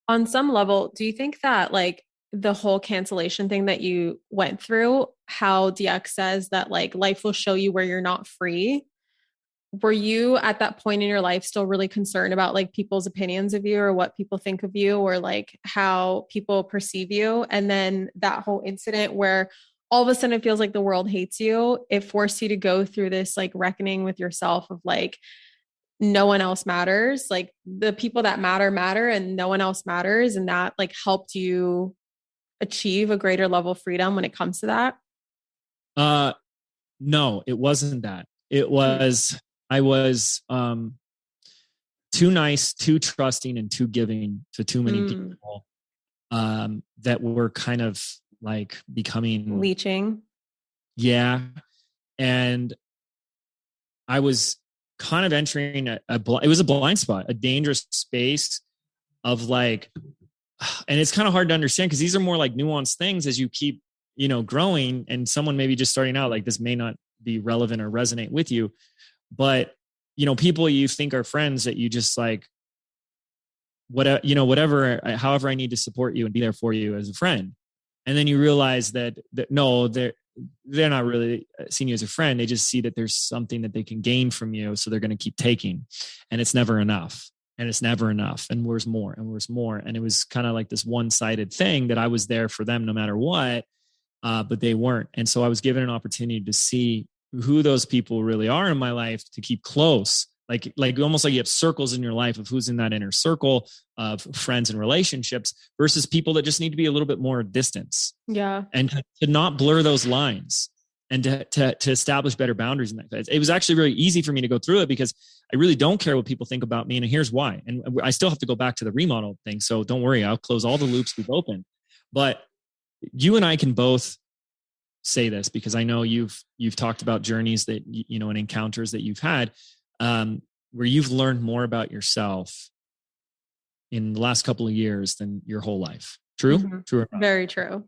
Speaker 1: On some level, do you think that like the whole cancellation thing that you went through, how DX says that like life will show you where you're not free? Were you at that point in your life still really concerned about like people's opinions of you or what people think of you or like how people perceive you? And then that whole incident where all of a sudden it feels like the world hates you, it forced you to go through this like reckoning with yourself of like, no one else matters. Like the people that matter and no one else matters. And that like helped you achieve a greater level of freedom when it comes to that?
Speaker 3: No, it wasn't that. It was, I was too nice, too trusting, and too giving to too many people that were kind of like becoming
Speaker 1: leeching.
Speaker 3: Yeah. And I was kind of entering it was a blind spot, a dangerous space of like, and it's kind of hard to understand because these are more like nuanced things as you keep, growing, and someone maybe just starting out like this may not be relevant or resonate with you, but people you think are friends that you just like, whatever, however I need to support you and be there for you as a friend. And then you realize that no, they're not really seeing you as a friend. They just see that there's something that they can gain from you. So they're going to keep taking, and it's never enough. And it's never enough. And where's more and where's more. And it was kind of like this one-sided thing that I was there for them no matter what, but they weren't. And so I was given an opportunity to see who those people really are in my life, to keep close, like almost like you have circles in your life of who's in that inner circle of friends and relationships versus people that just need to be a little bit more distance.
Speaker 1: Yeah.
Speaker 3: And to not blur those lines and to establish better boundaries in that. It was actually really easy for me to go through it because I really don't care what people think about me. And here's why. And I still have to go back to the remodel thing. So don't worry, I'll close all the loops we've opened. But you and I can both say this because I know you've talked about journeys that, and encounters that you've had where you've learned more about yourself in the last couple of years than your whole life. True?
Speaker 1: Mm-hmm.
Speaker 3: True or not?
Speaker 1: Very true.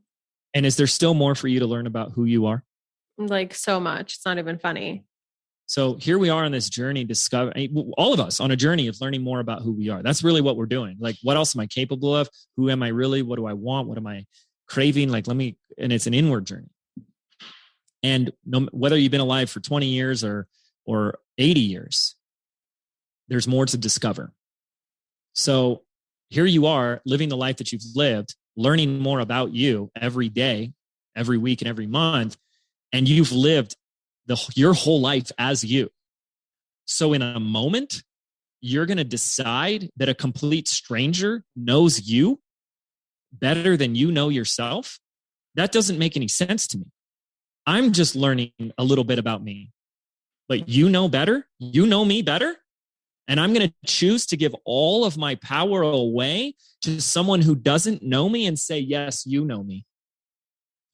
Speaker 3: And is there still more for you to learn about who you are?
Speaker 1: Like so much. It's not even funny.
Speaker 3: So here we are on this journey, all of us on a journey of learning more about who we are. That's really what we're doing. Like, what else am I capable of? Who am I really? What do I want? What am I craving? Like, and it's an inward journey. And whether you've been alive for 20 years or 80 years, there's more to discover. So here you are living the life that you've lived, learning more about you every day, every week, and every month. And you've lived your whole life as you. So in a moment, you're going to decide that a complete stranger knows you better than you know yourself. That doesn't make any sense to me. I'm just learning a little bit about me, but you know better. You know me better. And I'm going to choose to give all of my power away to someone who doesn't know me and say, yes, you know me.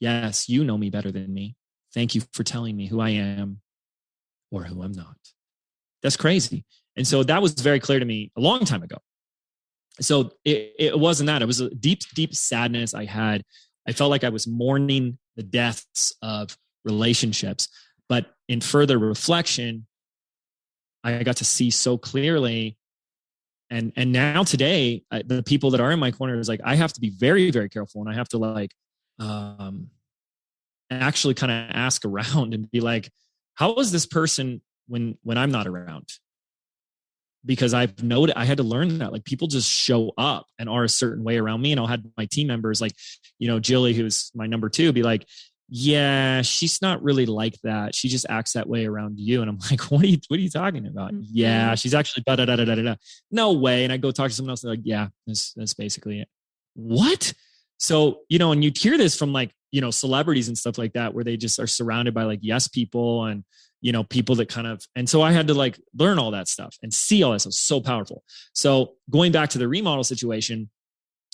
Speaker 3: Yes, you know me better than me. Thank you for telling me who I am or who I'm not. That's crazy. And so that was very clear to me a long time ago. So it wasn't that. It was a deep, deep sadness I had. I felt like I was mourning the deaths of relationships. But in further reflection, I got to see so clearly. And now today, the people that are in my corner is like, I have to be very, very careful. And I have to like actually kind of ask around and be like, how is this person when I'm not around? Because I've noted, I had to learn that like people just show up and are a certain way around me. And I'll have my team members like, Jilly, who's my number 2, be like, yeah, she's not really like that. She just acts that way around you. And I'm like, what are you talking about? Mm-hmm. Yeah, she's actually da da da da da da. No way. And I go talk to someone else. They're like, yeah, that's basically it. What? So, and you hear this from like, celebrities and stuff like that, where they just are surrounded by like yes people and, people that kind of, and so I had to like learn all that stuff and see all that stuff. So powerful. So going back to the remodel situation,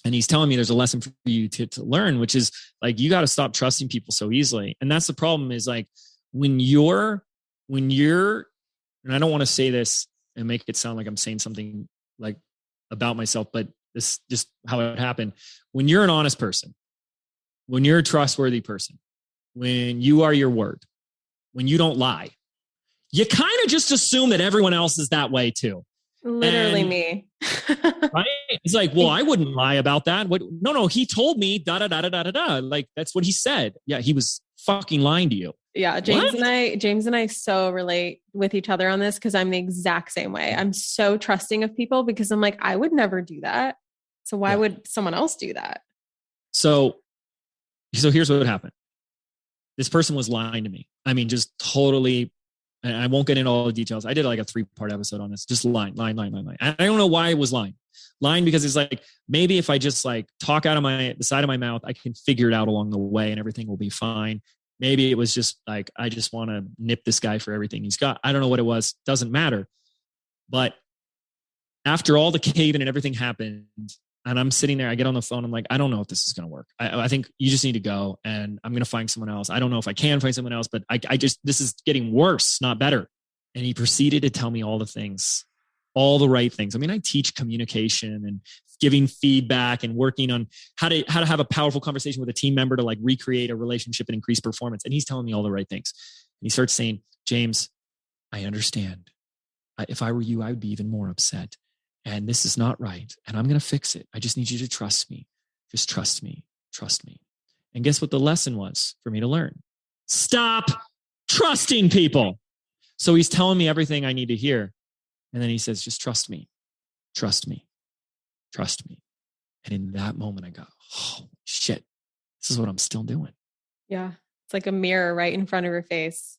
Speaker 3: and he's telling me there's a lesson for you to learn, which is like, you got to stop trusting people so easily. And that's the problem is like, when you're, and I don't want to say this and make it sound like I'm saying something like about myself, but this just how it happened. When you're an honest person, when you're a trustworthy person, when you are your word, when you don't lie, you kind of just assume that everyone else is that way too.
Speaker 1: Literally me.
Speaker 3: Right? It's like, well, I wouldn't lie about that. What? No, he told me da da da da da da. Like that's what he said. Yeah, he was fucking lying to you.
Speaker 1: Yeah, James and I so relate with each other on this because I'm the exact same way. I'm so trusting of people because I'm like, I would never do that. So why would someone else do that?
Speaker 3: So here's what happened. This person was lying to me. I mean, just totally. And I won't get into all the details. I did like a 3-part episode on this. Just lying. And I don't know why it was lying. Lying because it's like, maybe if I just like talk out of the side of my mouth, I can figure it out along the way and everything will be fine. Maybe it was just like, I just want to nip this guy for everything he's got. I don't know what it was. Doesn't matter. But after all the caving and everything happened, and I'm sitting there, I get on the phone. I'm like, I don't know if this is going to work. I think you just need to go and I'm going to find someone else. I don't know if I can find someone else, but this is getting worse, not better. And he proceeded to tell me all the things, all the right things. I mean, I teach communication and giving feedback and working on how to have a powerful conversation with a team member to like recreate a relationship and increase performance. And he's telling me all the right things. And he starts saying, James, I understand. If I were you, I would be even more upset. And this is not right. And I'm going to fix it. I just need you to trust me. Just trust me. Trust me. And guess what the lesson was for me to learn? Stop trusting people. So he's telling me everything I need to hear. And then he says, just trust me. Trust me. Trust me. And in that moment, I go, oh, shit, this is what I'm still doing.
Speaker 1: Yeah. It's like a mirror right in front of your face.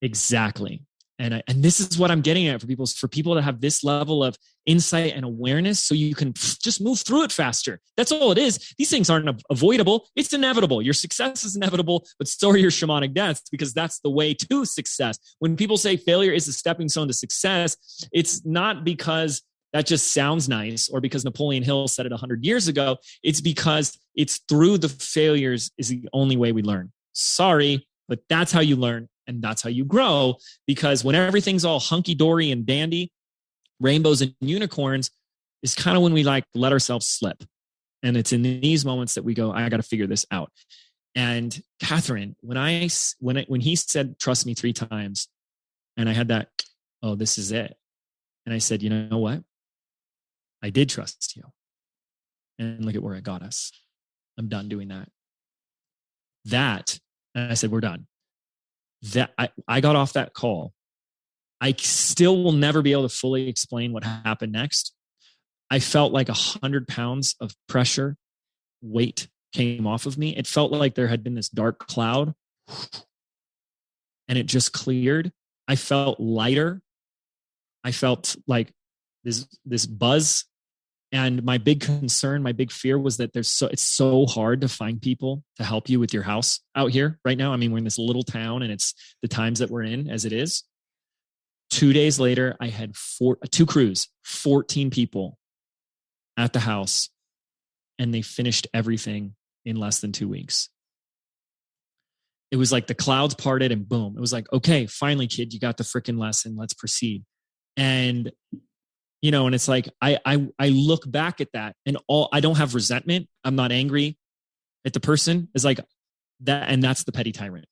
Speaker 3: Exactly. And this is what I'm getting at for people to have this level of insight and awareness so you can just move through it faster. That's all it is. These things aren't avoidable. It's inevitable. Your success is inevitable, but so are your shamanic deaths because that's the way to success. When people say failure is a stepping stone to success, it's not because that just sounds nice or because Napoleon Hill said it 100 years ago. It's because it's through the failures is the only way we learn. Sorry, but that's how you learn. And that's how you grow, because when everything's all hunky-dory and dandy, rainbows and unicorns is kind of when we like let ourselves slip. And it's in these moments that we go, I got to figure this out. And Catherine, when he said, trust me 3 times, and I had that, oh, this is it. And I said, you know what? I did trust you. And look at where it got us. I'm done doing that. And I said, we're done. That I got off that call. I still will never be able to fully explain what happened next. I felt like 100 pounds of pressure, weight came off of me. It felt like there had been this dark cloud and it just cleared. I felt lighter. I felt like this buzz. And my big concern, my big fear was that it's so hard to find people to help you with your house out here right now. I mean, we're in this little town and it's the times that we're in as it is. 2 days later, I had 2 crews, 14 people at the house, and they finished everything in less than 2 weeks. it was like the clouds parted and boom. It was like, okay, finally, kid, you got the freaking lesson. Let's proceed. And, and it's like, I look back at that and I don't have resentment. I'm not angry at the person. It's like that. And that's the petty tyrant.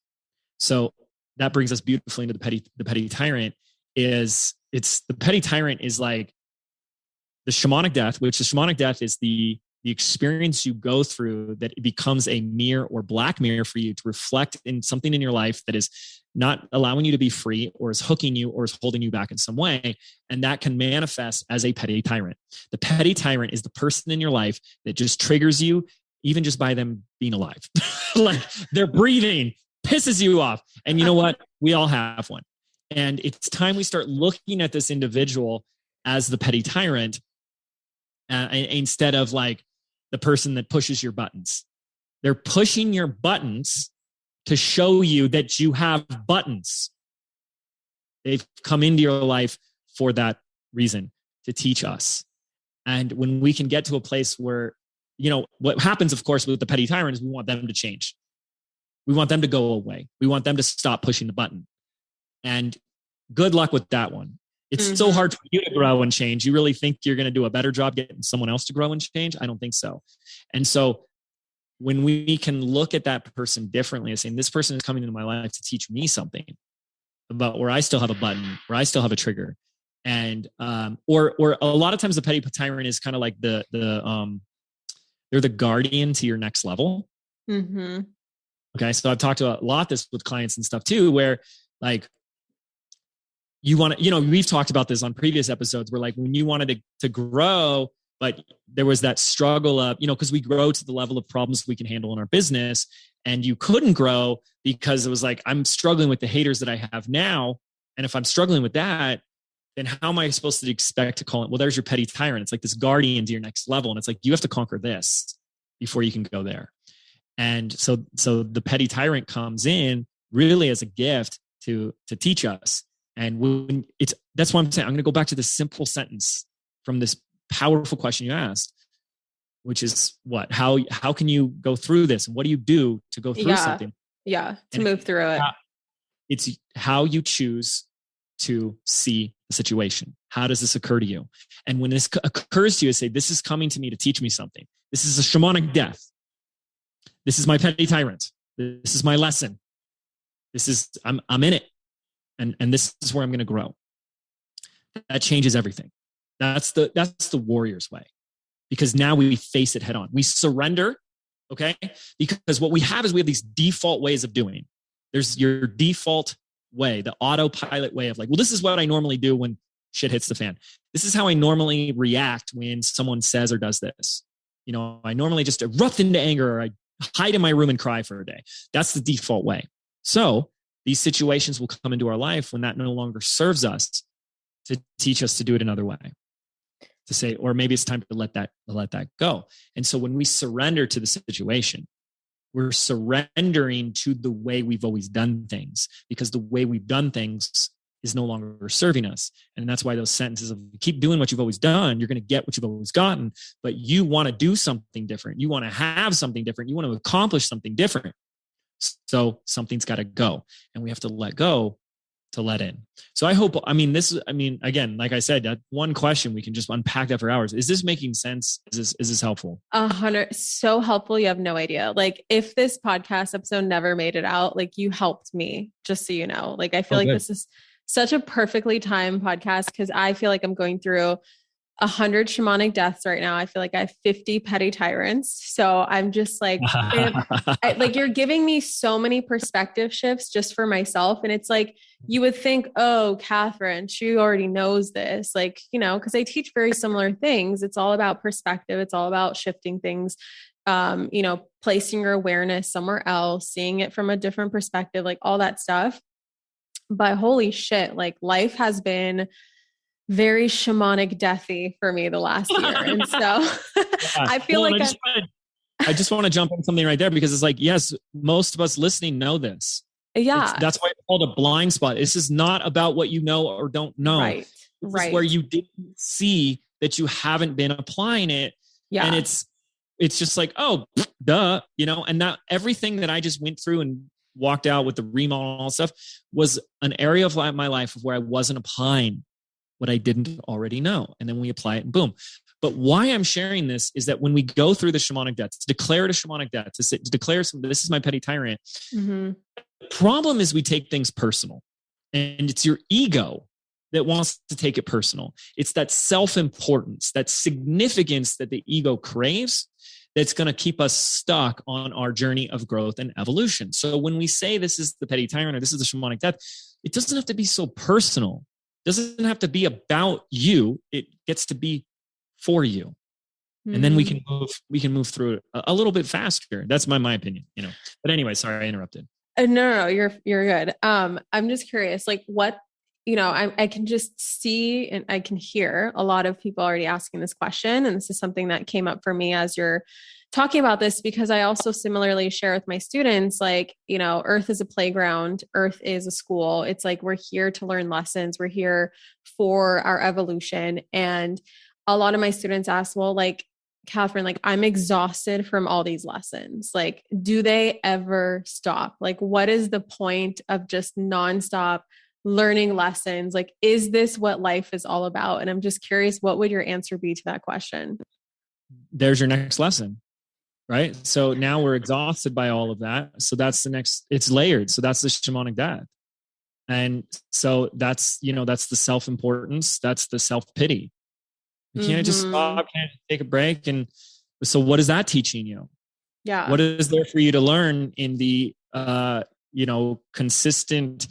Speaker 3: So that brings us beautifully into the petty tyrant the petty tyrant is like the shamanic death, which the shamanic death is the experience you go through that it becomes a mirror or black mirror for you to reflect in something in your life that is not allowing you to be free or is hooking you or is holding you back in some way. And that can manifest as a petty tyrant. The petty tyrant is the person in your life that just triggers you, even just by them being alive. Like they're breathing, pisses you off. And you know what? We all have one. And it's time we start looking at this individual as the petty tyrant instead of like the person that pushes your buttons. They're pushing your buttons to show you that you have buttons. They've come into your life for that reason, to teach us. And when we can get to a place where, what happens, of course, with the petty tyrant is we want them to change. We want them to go away. We want them to stop pushing the button. And good luck with that one. It's so hard for you to grow and change. You really think you're going to do a better job getting someone else to grow and change? I don't think so. And so when we can look at that person differently and saying, this person is coming into my life to teach me something about where I still have a button, where I still have a trigger. And, or a lot of times the petty tyrant is kind of like they're the guardian to your next level.
Speaker 1: Mm-hmm.
Speaker 3: Okay. So I've talked a lot this with clients and stuff too, where like, you want to, we've talked about this on previous episodes where like when you wanted to grow, but there was that struggle of, because we grow to the level of problems we can handle in our business, and you couldn't grow because it was like, I'm struggling with the haters that I have now. And if I'm struggling with that, then how am I supposed to expect to call it? Well, there's your petty tyrant. It's like this guardian to your next level. And it's like, you have to conquer this before you can go there. And so the petty tyrant comes in really as a gift to teach us. And that's why I'm saying, I'm going to go back to this simple sentence from this powerful question you asked, which is what, how can you go through this? And what do you do to go through something?
Speaker 1: Yeah. To move through it.
Speaker 3: It's how you choose to see the situation. How does this occur to you? And when this occurs to you, say, this is coming to me to teach me something. This is a shamanic death. This is my petty tyrant. This is my lesson. I'm in it. And this is where I'm going to grow. That changes everything. That's the warrior's way, because now we face it head on. We surrender. Okay. Because what we have is we have these default ways of doing. There's your default way, the autopilot way of like, well, this is what I normally do when shit hits the fan. This is how I normally react when someone says or does this. I normally just erupt into anger, or I hide in my room and cry for a day. That's the default way. So these situations will come into our life when that no longer serves us, to teach us to do it another way, to say, or maybe it's time to let that go. And so when we surrender to the situation, we're surrendering to the way we've always done things, because the way we've done things is no longer serving us. And that's why those sentences of keep doing what you've always done, you're going to get what you've always gotten, but you want to do something different. You want to have something different. You want to accomplish something different. So something's got to go, and we have to let go to let in. So again, like I said, that one question, we can just unpack that for hours. Is this making sense? Is this helpful?
Speaker 1: 100. So helpful. You have no idea. Like if this podcast episode never made it out, like you helped me, just so you know, like, I feel like this is such a perfectly timed podcast, because I feel like I'm going through 100 shamanic deaths right now. I feel like I have 50 petty tyrants. So I'm just like, like you're giving me so many perspective shifts just for myself. And it's like, you would think, oh, Catherine, she already knows this, like, cause I teach very similar things. It's all about perspective. It's all about shifting things, placing your awareness somewhere else, seeing it from a different perspective, like all that stuff. But holy shit, like life has been very shamanic deathy for me the last year. And so I feel
Speaker 3: I just want to jump on something right there, because it's like, yes, most of us listening know this.
Speaker 1: Yeah.
Speaker 3: That's why it's called a blind spot. This is not about what you know or don't know.
Speaker 1: Right.
Speaker 3: This is where you didn't see that you haven't been applying it. Yeah. And it's just like, oh, duh, and that everything that I just went through and walked out with the remodel and all that stuff, was an area of my life where I wasn't applying what I didn't already know. And then we apply it and boom. But why I'm sharing this is that when we go through the shamanic death, to declare it a shamanic death, to declare this is my petty tyrant. Mm-hmm. The problem is we take things personal, and it's your ego that wants to take it personal. It's that self-importance, that significance that the ego craves that's going to keep us stuck on our journey of growth and evolution. So when we say this is the petty tyrant or this is the shamanic death, it doesn't have to be so personal. It doesn't have to be about you. It gets to be for you. Mm-hmm. And then we can move through it a little bit faster. That's my opinion, But anyway, sorry, I interrupted.
Speaker 1: No, you're good. I'm just curious, like what, I can just see and I can hear a lot of people already asking this question. And this is something that came up for me as you're talking about this, because I also similarly share with my students, like, Earth is a playground. Earth is a school. It's like, we're here to learn lessons. We're here for our evolution. And a lot of my students ask, well, like, Catherine, like, I'm exhausted from all these lessons. Like, do they ever stop? Like, what is the point of just nonstop learning lessons? Like, is this what life is all about? And I'm just curious, what would your answer be to that question?
Speaker 3: There's your next lesson, right? So now we're exhausted by all of that. So that's the next, it's layered. So that's the shamanic death. And so that's, that's the self-importance. That's the self-pity. You can't just stop, can't take a break. And so what is that teaching you?
Speaker 1: Yeah.
Speaker 3: What is there for you to learn in the, consistent,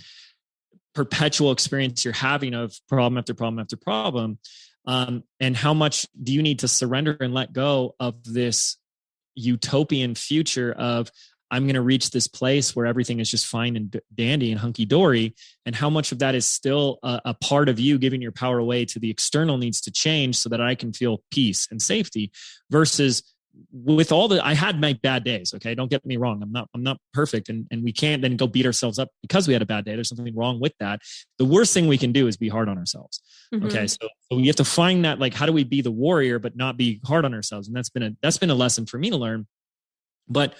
Speaker 3: perpetual experience you're having of problem after problem after problem? And how much do you need to surrender and let go of this utopian future of, I'm going to reach this place where everything is just fine and dandy and hunky dory. And how much of that is still a part of you giving your power away to the external needs to change so that I can feel peace and safety, versus with all I had my bad days. Okay. Don't get me wrong. I'm not perfect. And we can't then go beat ourselves up because we had a bad day. There's something wrong with that. The worst thing we can do is be hard on ourselves. Mm-hmm. Okay. So we have to find that, like, how do we be the warrior, but not be hard on ourselves? And that's been a lesson for me to learn. But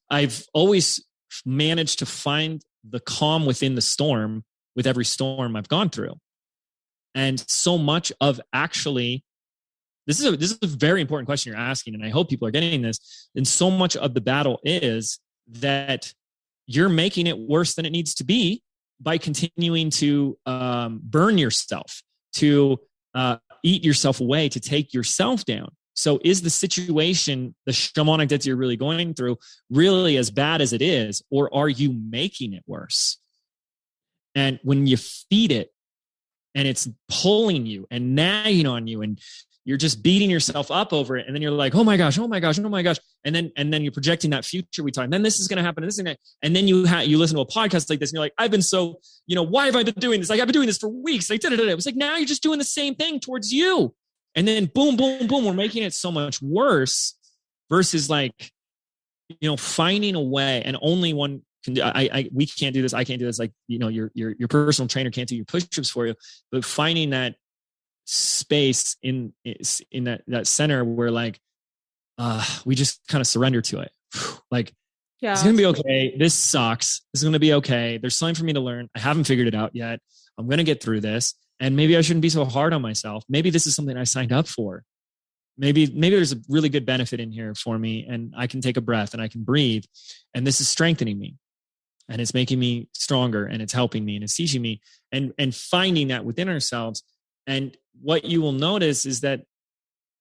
Speaker 3: I've always managed to find the calm within the storm with every storm I've gone through. And so much of actually, this is a very important question you're asking, and I hope people are getting this. And so much of the battle is that you're making it worse than it needs to be by continuing to burn yourself, to eat yourself away, to take yourself down. So is the situation, the shamanic death you're really going through, really as bad as it is, or are you making it worse? And when you feed it and it's pulling you and nagging on you and you're just beating yourself up over it, and then you're like, oh my gosh, oh my gosh, oh my gosh. And then you're projecting that future we talk, and then this is going to happen, and this is going to, and then you listen to a podcast like this, and you're like, I've been so, why have I been doing this? Like, I've been doing this for weeks. Like, it was like, now you're just doing the same thing towards you. And then boom, boom, boom, we're making it so much worse versus like, finding a way, and only one can do, we can't do this. I can't do this. Like, your personal trainer can't do your push-ups for you, but finding that space in that center where like, we just kind of surrender to it. Like, yeah, it's going to be okay. This sucks. This is going to be okay. There's something for me to learn. I haven't figured it out yet. I'm going to get through this. And maybe I shouldn't be so hard on myself. Maybe this is something I signed up for. Maybe there's a really good benefit in here for me, and I can take a breath and I can breathe. And this is strengthening me, and it's making me stronger, and it's helping me, and it's teaching me, and finding that within ourselves. And what you will notice is that,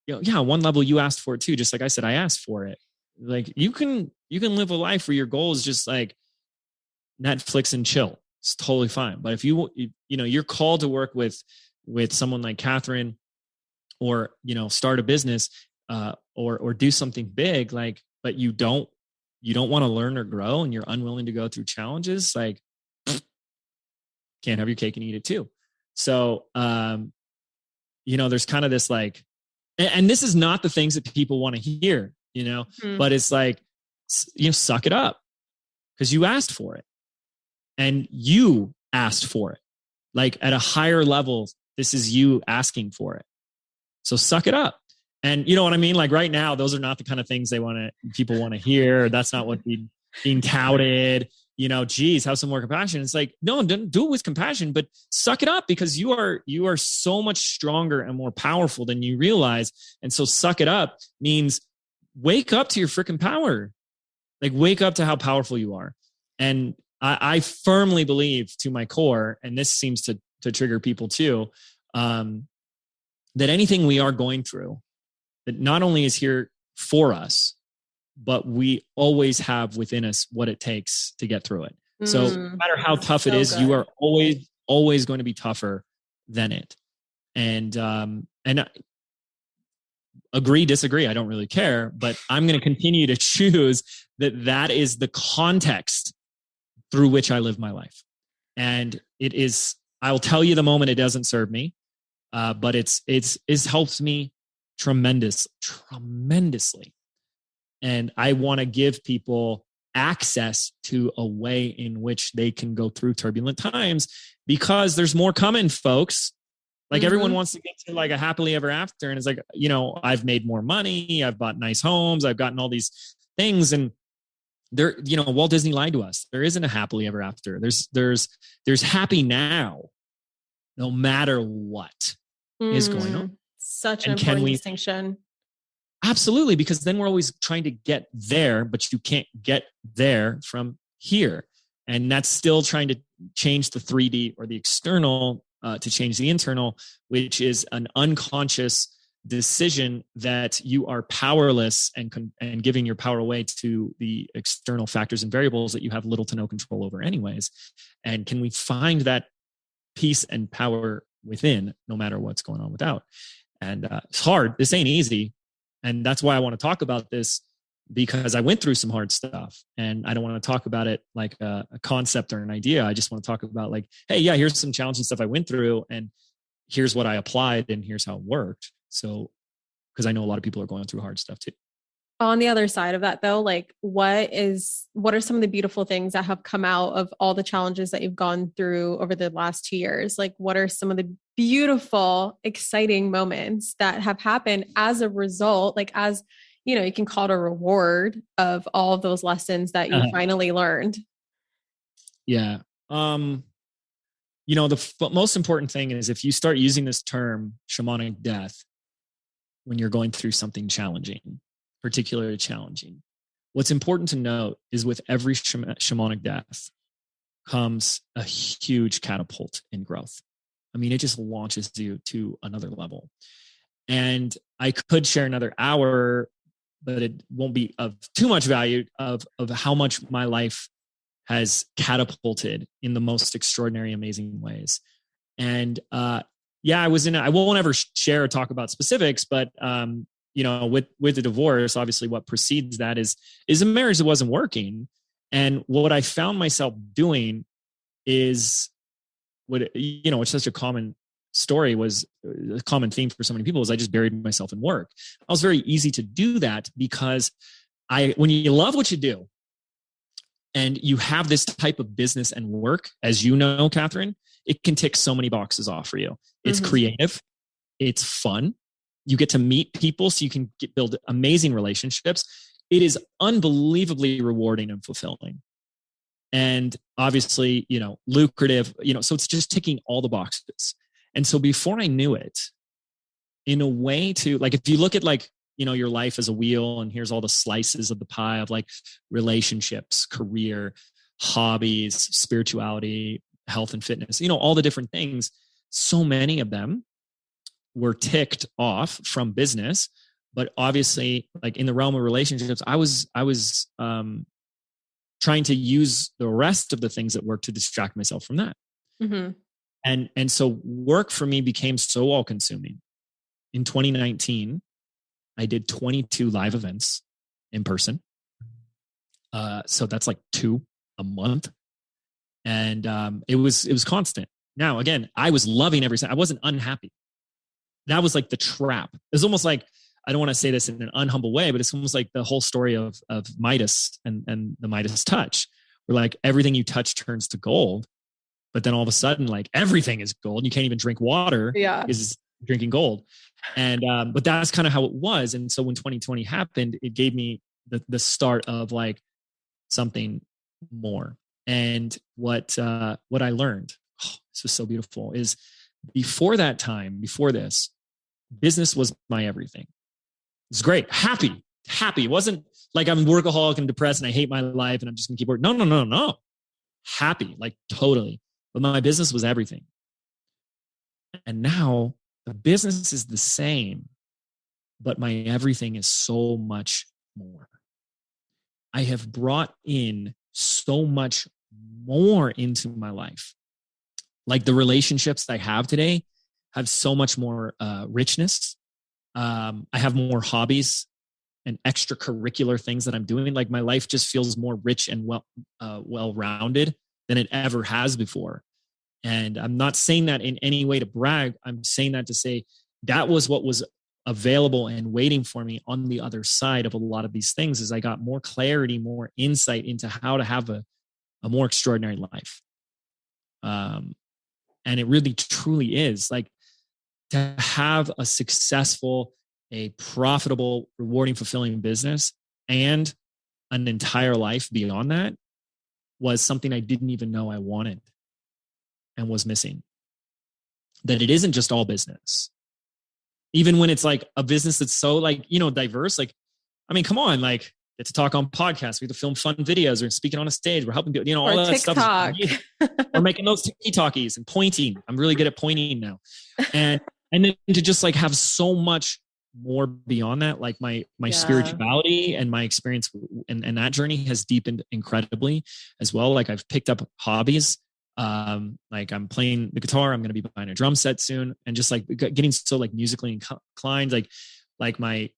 Speaker 3: on one level you asked for it too. Just like I said, I asked for it. Like, you can live a life where your goal is just like Netflix and chill. It's totally fine. But if you're called to work with someone like Catherine, or, start a business, or do something big, like, but you don't want to learn or grow, and you're unwilling to go through challenges, like, can't have your cake and eat it too. So, there's kind of this like, and this is not the things that people want to hear, but it's like, suck it up, because you asked for it. And you asked for it. Like, at a higher level, this is you asking for it. So suck it up. And you know what I mean? Like, right now, those are not the kind of things people want to hear. That's not what we being touted, geez, have some more compassion. It's like, no, don't do it with compassion, but suck it up, because you are so much stronger and more powerful than you realize. And so suck it up means wake up to your freaking power. Like, wake up to how powerful you are. And I firmly believe, to my core, and this seems to trigger people too, that anything we are going through, that not only is here for us, but we always have within us what it takes to get through it. So no matter how tough it is, you are always going to be tougher than it. And agree, disagree, I don't really care, but I'm going to continue to choose that is the context through which I live my life. And it is, I'll tell you the moment it doesn't serve me, but it's helps me tremendously. And I want to give people access to a way in which they can go through turbulent times, because there's more coming, folks. Like, everyone wants to get to like a happily ever after. And it's like, I've made more money. I've bought nice homes. I've gotten all these things. And there, Walt Disney lied to us. There isn't a happily ever after. There's happy now, no matter what is going on.
Speaker 1: Such an important distinction.
Speaker 3: Absolutely, because then we're always trying to get there, but you can't get there from here. And that's still trying to change the 3D or the external to change the internal, which is an unconscious decision that you are powerless and giving your power away to the external factors and variables that you have little to no control over anyways. And can we find that peace and power within, no matter what's going on without? And it's hard. This ain't easy. And that's why I want to talk about this, because I went through some hard stuff, and I don't want to talk about it like a concept or an idea. I just want to talk about like, hey, yeah, here's some challenging stuff I went through, and here's what I applied, and here's how it worked. So, because I know a lot of people are going through hard stuff too.
Speaker 1: On the other side of that though, like what are some of the beautiful things that have come out of all the challenges that you've gone through over the last 2 years? Like, what are some of the beautiful, exciting moments that have happened as a result, like, as you can call it a reward of all of those lessons that you finally learned?
Speaker 3: Yeah. The most important thing is, if you start using this term shamanic death when you're going through something challenging, particularly challenging, what's important to note is with every shamanic death comes a huge catapult in growth. I mean, it just launches you to another level. And I could share another hour, but it won't be of too much value of how much my life has catapulted in the most extraordinary, amazing ways. And I won't ever share or talk about specifics, but with the divorce, obviously what precedes that is a marriage that wasn't working. And what I found myself doing is it's such a common story, was a common theme for so many people, is I just buried myself in work. I was very easy to do that because when you love what you do and you have this type of business and work, as you know, Catherine, it can tick so many boxes off for you. It's creative. It's fun. You get to meet people, so you can build amazing relationships. It is unbelievably rewarding and fulfilling. And obviously, lucrative, so it's just ticking all the boxes. And so before I knew it, in a way to, like, if you look at like, your life as a wheel, and here's all the slices of the pie of like relationships, career, hobbies, spirituality, health and fitness, all the different things, so many of them were ticked off from business. But obviously, like in the realm of relationships, I was trying to use the rest of the things that work to distract myself from that. And so work for me became so all consuming. In 2019, I did 22 live events in person. So that's like 2 a month. And it was constant. Now, again, I was loving every second. I wasn't unhappy. That was like the trap. It's almost like, I don't want to say this in an unhumble way, but it's almost like the whole story of Midas and the Midas touch, where like everything you touch turns to gold. But then all of a sudden, like everything is gold. You can't even drink water. Is drinking gold. And, but that's kind of how it was. And so when 2020 happened, it gave me the start of like, something more. And what I learned, this was so beautiful, is before this, business was my everything. It's great. Happy. It wasn't like I'm workaholic and depressed and I hate my life and I'm just gonna keep working. No. Happy, like totally. But my business was everything. And now the business is the same, but my everything is so much more. I have brought in so much more into my life. Like the relationships I have today have so much more richness. I have more hobbies and extracurricular things that I'm doing. Like my life just feels more rich and well-rounded than it ever has before. And I'm not saying that in any way to brag. I'm saying that to say that was what was available and waiting for me on the other side of a lot of these things, is I got more clarity, more insight into how to have a more extraordinary life. And it really truly is like to have a successful, a profitable, rewarding, fulfilling business and an entire life beyond that was something I didn't even know I wanted and was missing. That it isn't just all business. Even when it's like a business that's so like, diverse, like, I mean, come on, like get to talk on podcasts, we get to film fun videos, we're speaking on a stage, we're helping people, all that
Speaker 1: TikTok
Speaker 3: stuff. We're making those TikTokies and pointing. I'm really good at pointing now. And then to just like have so much more beyond that, like my spirituality and my experience and that journey has deepened incredibly as well. Like I've picked up hobbies. Like I'm playing the guitar, I'm going to be buying a drum set soon, and just like getting so like musically inclined, like my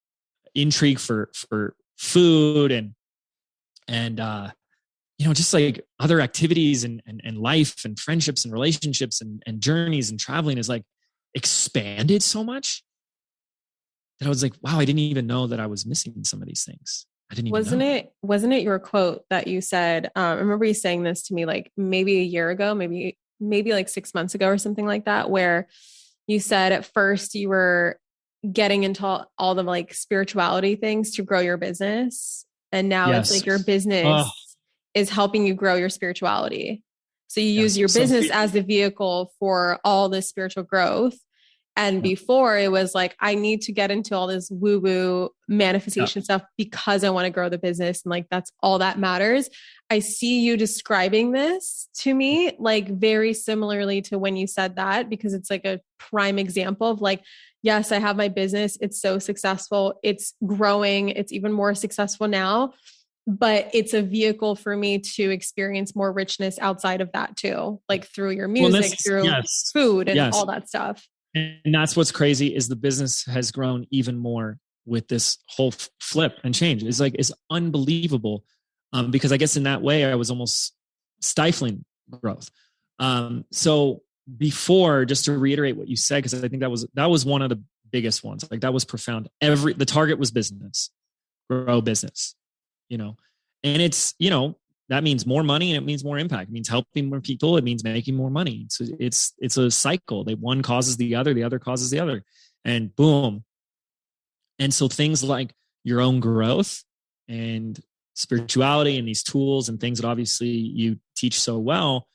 Speaker 3: intrigue for food and just like other activities and life and friendships and relationships and journeys and traveling is like expanded so much that I was like, wow, I didn't even know that I was missing some of these things. I didn't even know.
Speaker 1: Wasn't it your quote that you said, I remember you saying this to me like maybe a year ago, maybe like 6 months ago or something like that, where you said at first you were getting into all the like spirituality things to grow your business. And now it's like your business is helping you grow your spirituality. So you use your business as the vehicle for all this spiritual growth. And before it was like, I need to get into all this woo-woo manifestation stuff because I want to grow the business. And like, that's all that matters. I see you describing this to me, like very similarly to when you said that, because it's like a prime example of like, yes, I have my business. It's so successful. It's growing. It's even more successful now, but it's a vehicle for me to experience more richness outside of that too. Like through your music, through food and all that stuff.
Speaker 3: And that's what's crazy is the business has grown even more with this whole flip and change. It's unbelievable. Because I guess in that way I was almost stifling growth. So before, just to reiterate what you said, because I think that was one of the biggest ones. Like that was profound. The target was business, grow business, and it's, that means more money and it means more impact. It means helping more people. It means making more money. So it's a cycle. One causes the other causes the other, and boom. And so things like your own growth and spirituality and these tools and things that obviously you teach so well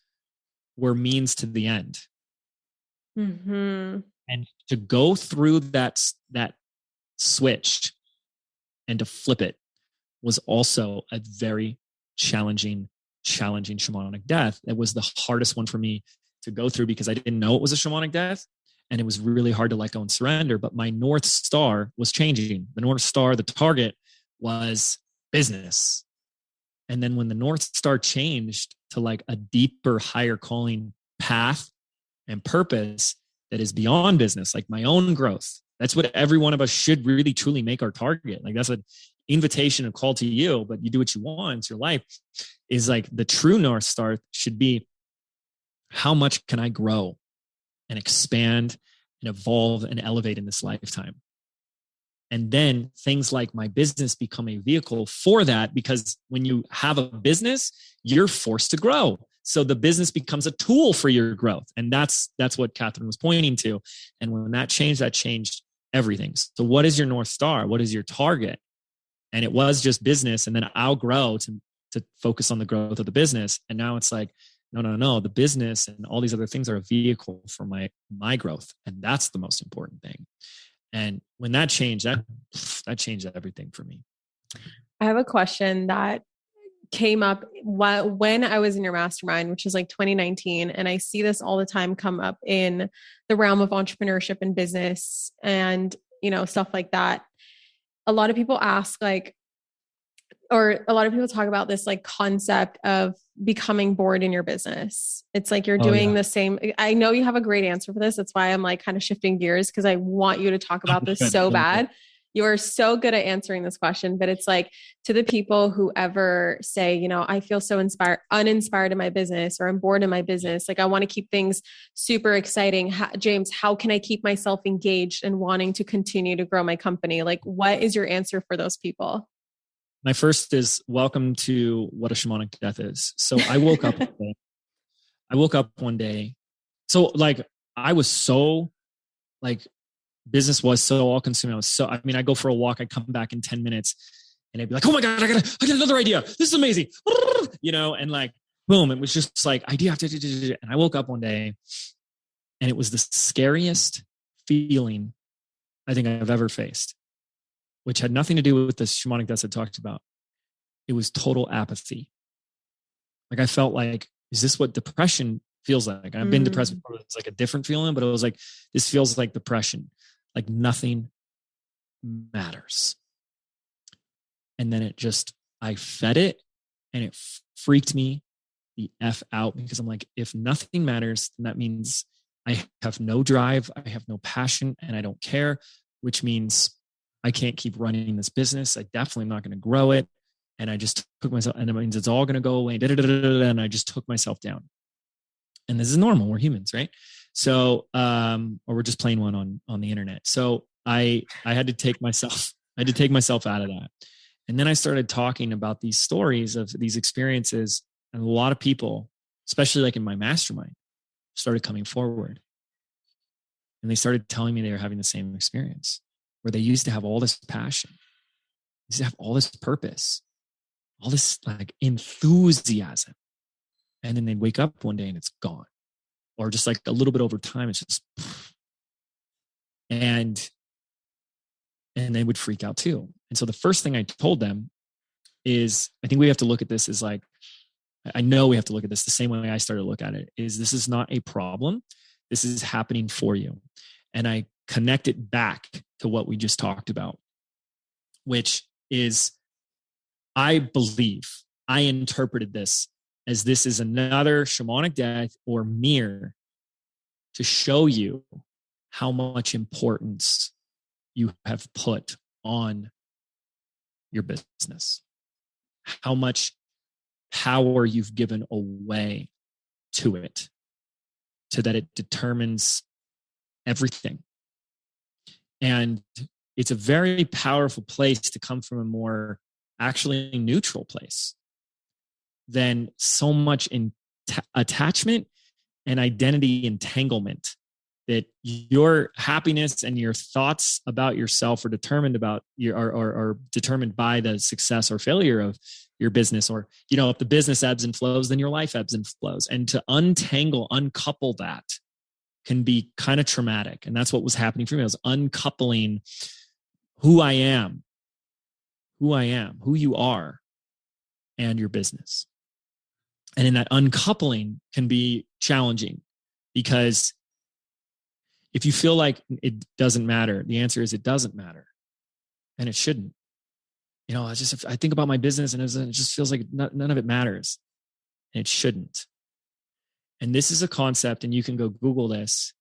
Speaker 3: were means to the end.
Speaker 1: Mm-hmm.
Speaker 3: And to go through that switch and to flip it was also a very challenging shamanic death. It was the hardest one for me to go through because I didn't know it was a shamanic death, and it was really hard to let go and surrender. But my North Star was changing. The North Star, the target, was business. And then when the North Star changed to like a deeper, higher calling path and purpose that is beyond business, like my own growth, that's what every one of us should really truly make our target. Like that's an invitation and call to you, but you do what you want. It's your life. Is like the true North Star should be, how much can I grow and expand and evolve and elevate in this lifetime? And then things like my business become a vehicle for that, because when you have a business, you're forced to grow. So the business becomes a tool for your growth. And that's what Catherine was pointing to. And when that changed everything. So what is your North Star? What is your target? And it was just business. And then I'll grow to focus on the growth of the business. And now it's like, no, the business and all these other things are a vehicle for my growth. And that's the most important thing. And when that changed, that changed everything for me.
Speaker 1: I have a question that came up when I was in your mastermind, which is like 2019. And I see this all the time come up in the realm of entrepreneurship and business and, stuff like that. A lot of people ask or a lot of people talk about this like concept of becoming bored in your business. It's like you're doing the same. I know you have a great answer for this. That's why I'm like kind of shifting gears because I want you to talk about this so bad. You are so good at answering this question, but it's like to the people who ever say, I feel so uninspired in my business, or I'm bored in my business. Like I want to keep things super exciting. James, how can I keep myself engaged and wanting to continue to grow my company? Like, what is your answer for those people?
Speaker 3: My first is welcome to what a shamanic death is. So I woke up one day. So like I was so like business was so all consuming. I go for a walk. I come back in 10 minutes and I'd be like, oh my God, I got another idea. This is amazing. And like, boom. It was just like idea. And I woke up one day and it was the scariest feeling I think I've ever faced, which had nothing to do with the shamanic deaths I talked about. It was total apathy. Like I felt like, is this what depression feels like? I've been depressed before. It's like a different feeling, but it was like, this feels like depression. Like nothing matters. And then I fed it and it freaked me the F out because I'm like, if nothing matters, then that means I have no drive, I have no passion, and I don't care, which means I can't keep running this business. I definitely am not going to grow it. And I just took myself, and it means it's all going to go away. And I just took myself down. And this is normal. We're humans, right? So, or we're just playing one on the internet. So I had to take myself out of that. And then I started talking about these stories of these experiences. And a lot of people, especially like in my mastermind, started coming forward. And they started telling me they were having the same experience where they used to have all this passion, used to have all this purpose, all this like enthusiasm. And then they'd wake up one day and it's gone. Or just like a little bit over time, it's just, and they would freak out too. And so the first thing I told them is, I think we have to look at this as like, I know we have to look at this the same way I started to look at it, is this is not a problem. This is happening for you. And I connect it back to what we just talked about, which is, I interpreted this as this is another shamanic death or mirror to show you how much importance you have put on your business, how much power you've given away to it, so that it determines everything. And it's a very powerful place to come from a more actually neutral place than so much in attachment and identity entanglement that your happiness and your thoughts about yourself are determined by the success or failure of your business. Or, if the business ebbs and flows, then your life ebbs and flows. And to uncouple that can be kind of traumatic. And that's what was happening for me. I was uncoupling who I am, who you are, and your business. And in that uncoupling can be challenging, because if you feel like it doesn't matter, the answer is it doesn't matter, and it shouldn't. I think about my business and it just feels like none of it matters, and it shouldn't. And this is a concept, and you can go Google this,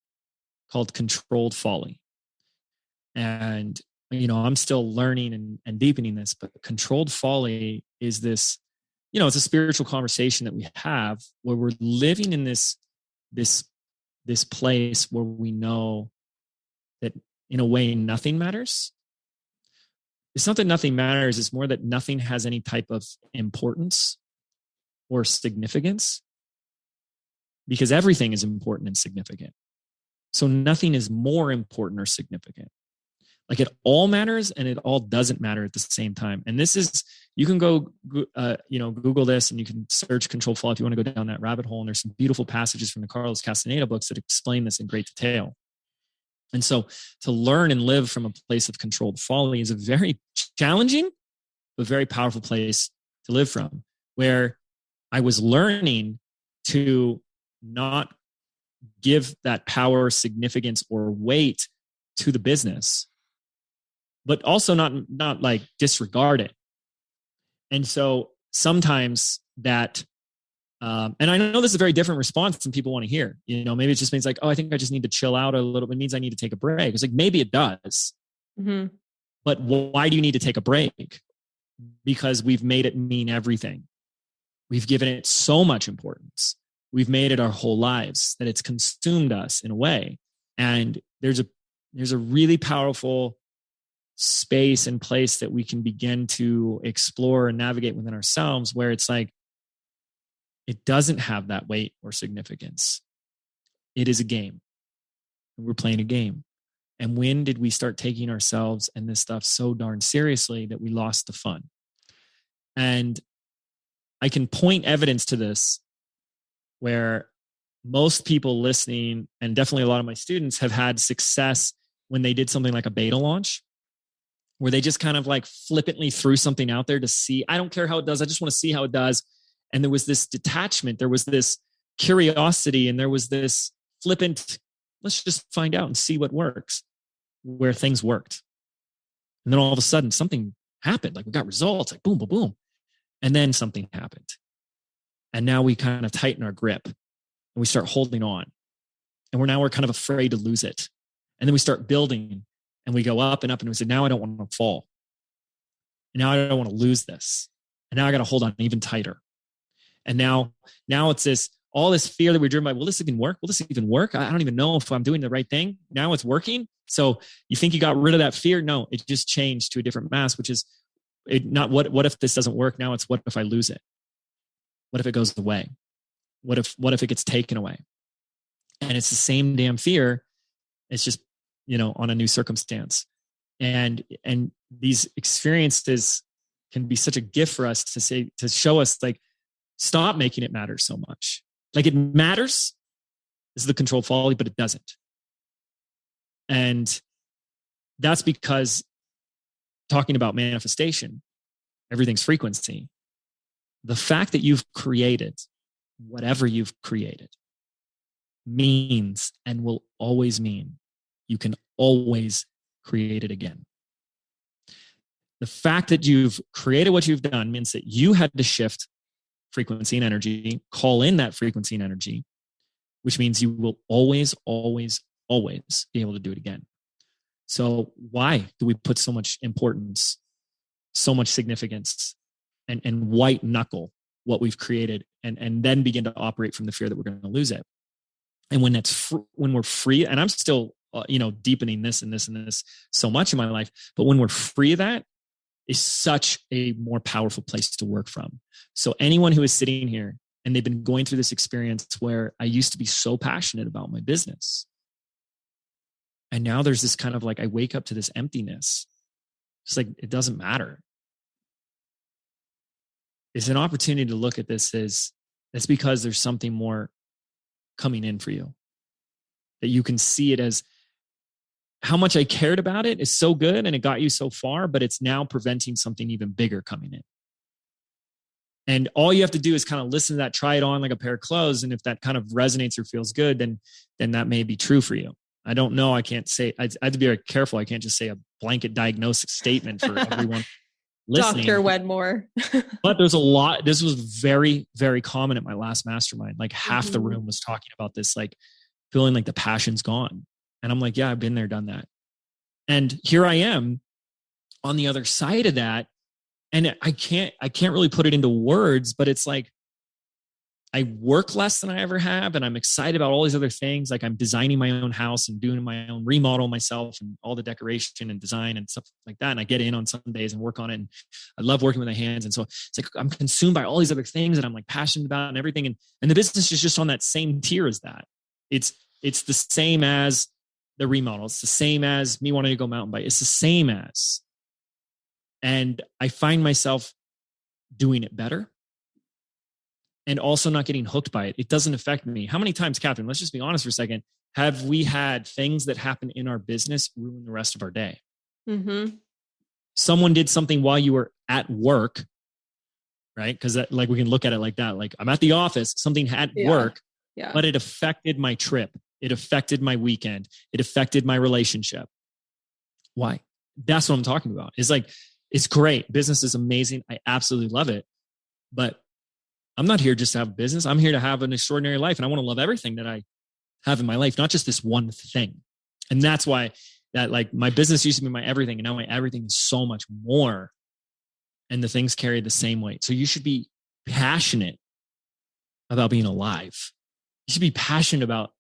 Speaker 3: called controlled folly. And, I'm still learning and deepening this, but controlled folly is this, it's a spiritual conversation that we have where we're living in this place where we know that in a way nothing matters. It's not that nothing matters. It's more that nothing has any type of importance or significance, because everything is important and significant. So nothing is more important or significant. Like it all matters and it all doesn't matter at the same time. And this is, you can go, Google this and you can search controlled fall if you want to go down that rabbit hole. And there's some beautiful passages from the Carlos Castaneda books that explain this in great detail. And so to learn and live from a place of controlled folly is a very challenging, but very powerful place to live from, where I was learning to not give that power, significance, or weight to the business, but also not like disregard it. And so sometimes that, and I know this is a very different response than people want to hear. Maybe it just means like, oh, I think I just need to chill out a little bit. It means I need to take a break. It's like, maybe it does. Mm-hmm. But why do you need to take a break? Because we've made it mean everything. We've given it so much importance. We've made it our whole lives that it's consumed us in a way. And there's a really powerful space and place that we can begin to explore and navigate within ourselves, where it's like, it doesn't have that weight or significance. It is a game. We're playing a game. And when did we start taking ourselves and this stuff so darn seriously that we lost the fun? And I can point evidence to this where most people listening, and definitely a lot of my students, have had success when they did something like a beta launch, where they just kind of like flippantly threw something out there to see. I don't care how it does. I just want to see how it does. And there was this detachment, there was this curiosity, and there was this flippant, let's just find out and see what works, where things worked. And then all of a sudden something happened. Like we got results, like boom, boom, boom. And then something happened. And now we kind of tighten our grip and we start holding on. And we're kind of afraid to lose it. And then we start building and we go up and up and we say, now I don't want to fall. And now I don't want to lose this. And now I got to hold on even tighter. And now it's all this fear that we're driven by. Will this even work? Will this even work? I don't even know if I'm doing the right thing. Now it's working. So you think you got rid of that fear? No, it just changed to a different mass, which is not what if this doesn't work? Now it's what if I lose it? What if it goes away? What if it gets taken away? And it's the same damn fear. It's just, on a new circumstance. And these experiences can be such a gift for us to show us, like, stop making it matter so much. Like, it matters. This is the controlled folly, but it doesn't. And that's because, talking about manifestation, everything's frequency. The fact that you've created whatever you've created means, and will always mean, you can always create it again. The fact that you've created what you've done means that you had to shift frequency and energy, call in that frequency and energy, which means you will always, always, always be able to do it again. So why do we put so much importance, so much significance, and white knuckle what we've created, and then begin to operate from the fear that we're going to lose it? And when we're free, and I'm still deepening this and this and this so much in my life, but when we're free of that, is such a more powerful place to work from. So anyone who is sitting here and they've been going through this experience where I used to be so passionate about my business, and now there's this kind of like, I wake up to this emptiness. It's like, it doesn't matter. It's an opportunity to look at this as, it's because there's something more coming in for you. That you can see it as, how much I cared about it is so good and it got you so far, but it's now preventing something even bigger coming in. And all you have to do is kind of listen to that, try it on like a pair of clothes. And if that kind of resonates or feels good, then that may be true for you. I don't know. I can't say, I have to be very careful. I can't just say a blanket diagnostic statement for everyone listening.
Speaker 1: Dr. Wedmore.
Speaker 3: But there's a lot, this was very, very common at my last mastermind. Like half the room was talking about this, like feeling like the passion's gone. And I'm like, yeah, I've been there, done that. And here I am on the other side of that. And I can't really put it into words, but it's like, I work less than I ever have. And I'm excited about all these other things. Like I'm designing my own house and doing my own remodel myself and all the decoration and design and stuff like that. And I get in on some days and work on it. And I love working with my hands. And so it's like, I'm consumed by all these other things that I'm like passionate about and everything. And the business is just on that same tier as that. It's the same as the remodel. It's the same as me wanting to go mountain bike. It's the same as. And I find myself doing it better and also not getting hooked by it. It doesn't affect me. How many times, Catherine, let's just be honest for a second, have we had things that happen in our business ruin the rest of our day?
Speaker 1: Mm-hmm.
Speaker 3: Someone did something while you were at work, right? Because like we can look at it like that. Like I'm at the office, something had work, but it affected my trip. It affected my weekend. It affected my relationship. Why? That's what I'm talking about. It's like, it's great. Business is amazing. I absolutely love it. But I'm not here just to have business. I'm here to have an extraordinary life. And I want to love everything that I have in my life, not just this one thing. And that's why that like my business used to be my everything. And now my everything is so much more. And the things carry the same weight. So you should be passionate about being alive. You should be passionate about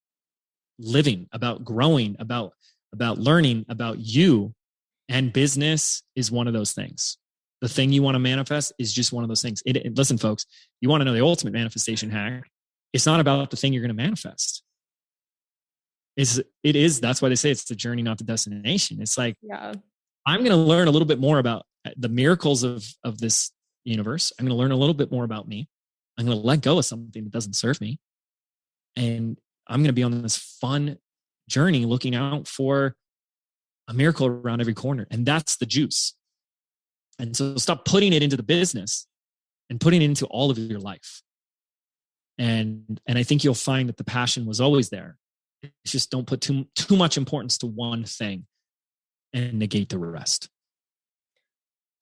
Speaker 3: living, about growing, about learning, about you. And business is one of those things. The thing you want to manifest is just one of those things. Listen, folks, you want to know the ultimate manifestation hack. It's not about the thing you're going to manifest. That's why they say it's the journey, not the destination. It's like, I'm going to learn a little bit more about the miracles of this universe. I'm going to learn a little bit more about me. I'm going to let go of something that doesn't serve me. And I'm going to be on this fun journey looking out for a miracle around every corner. And that's the juice. And so stop putting it into the business and putting it into all of your life. And I think you'll find that the passion was always there. It's just don't put too much importance to one thing and negate the rest.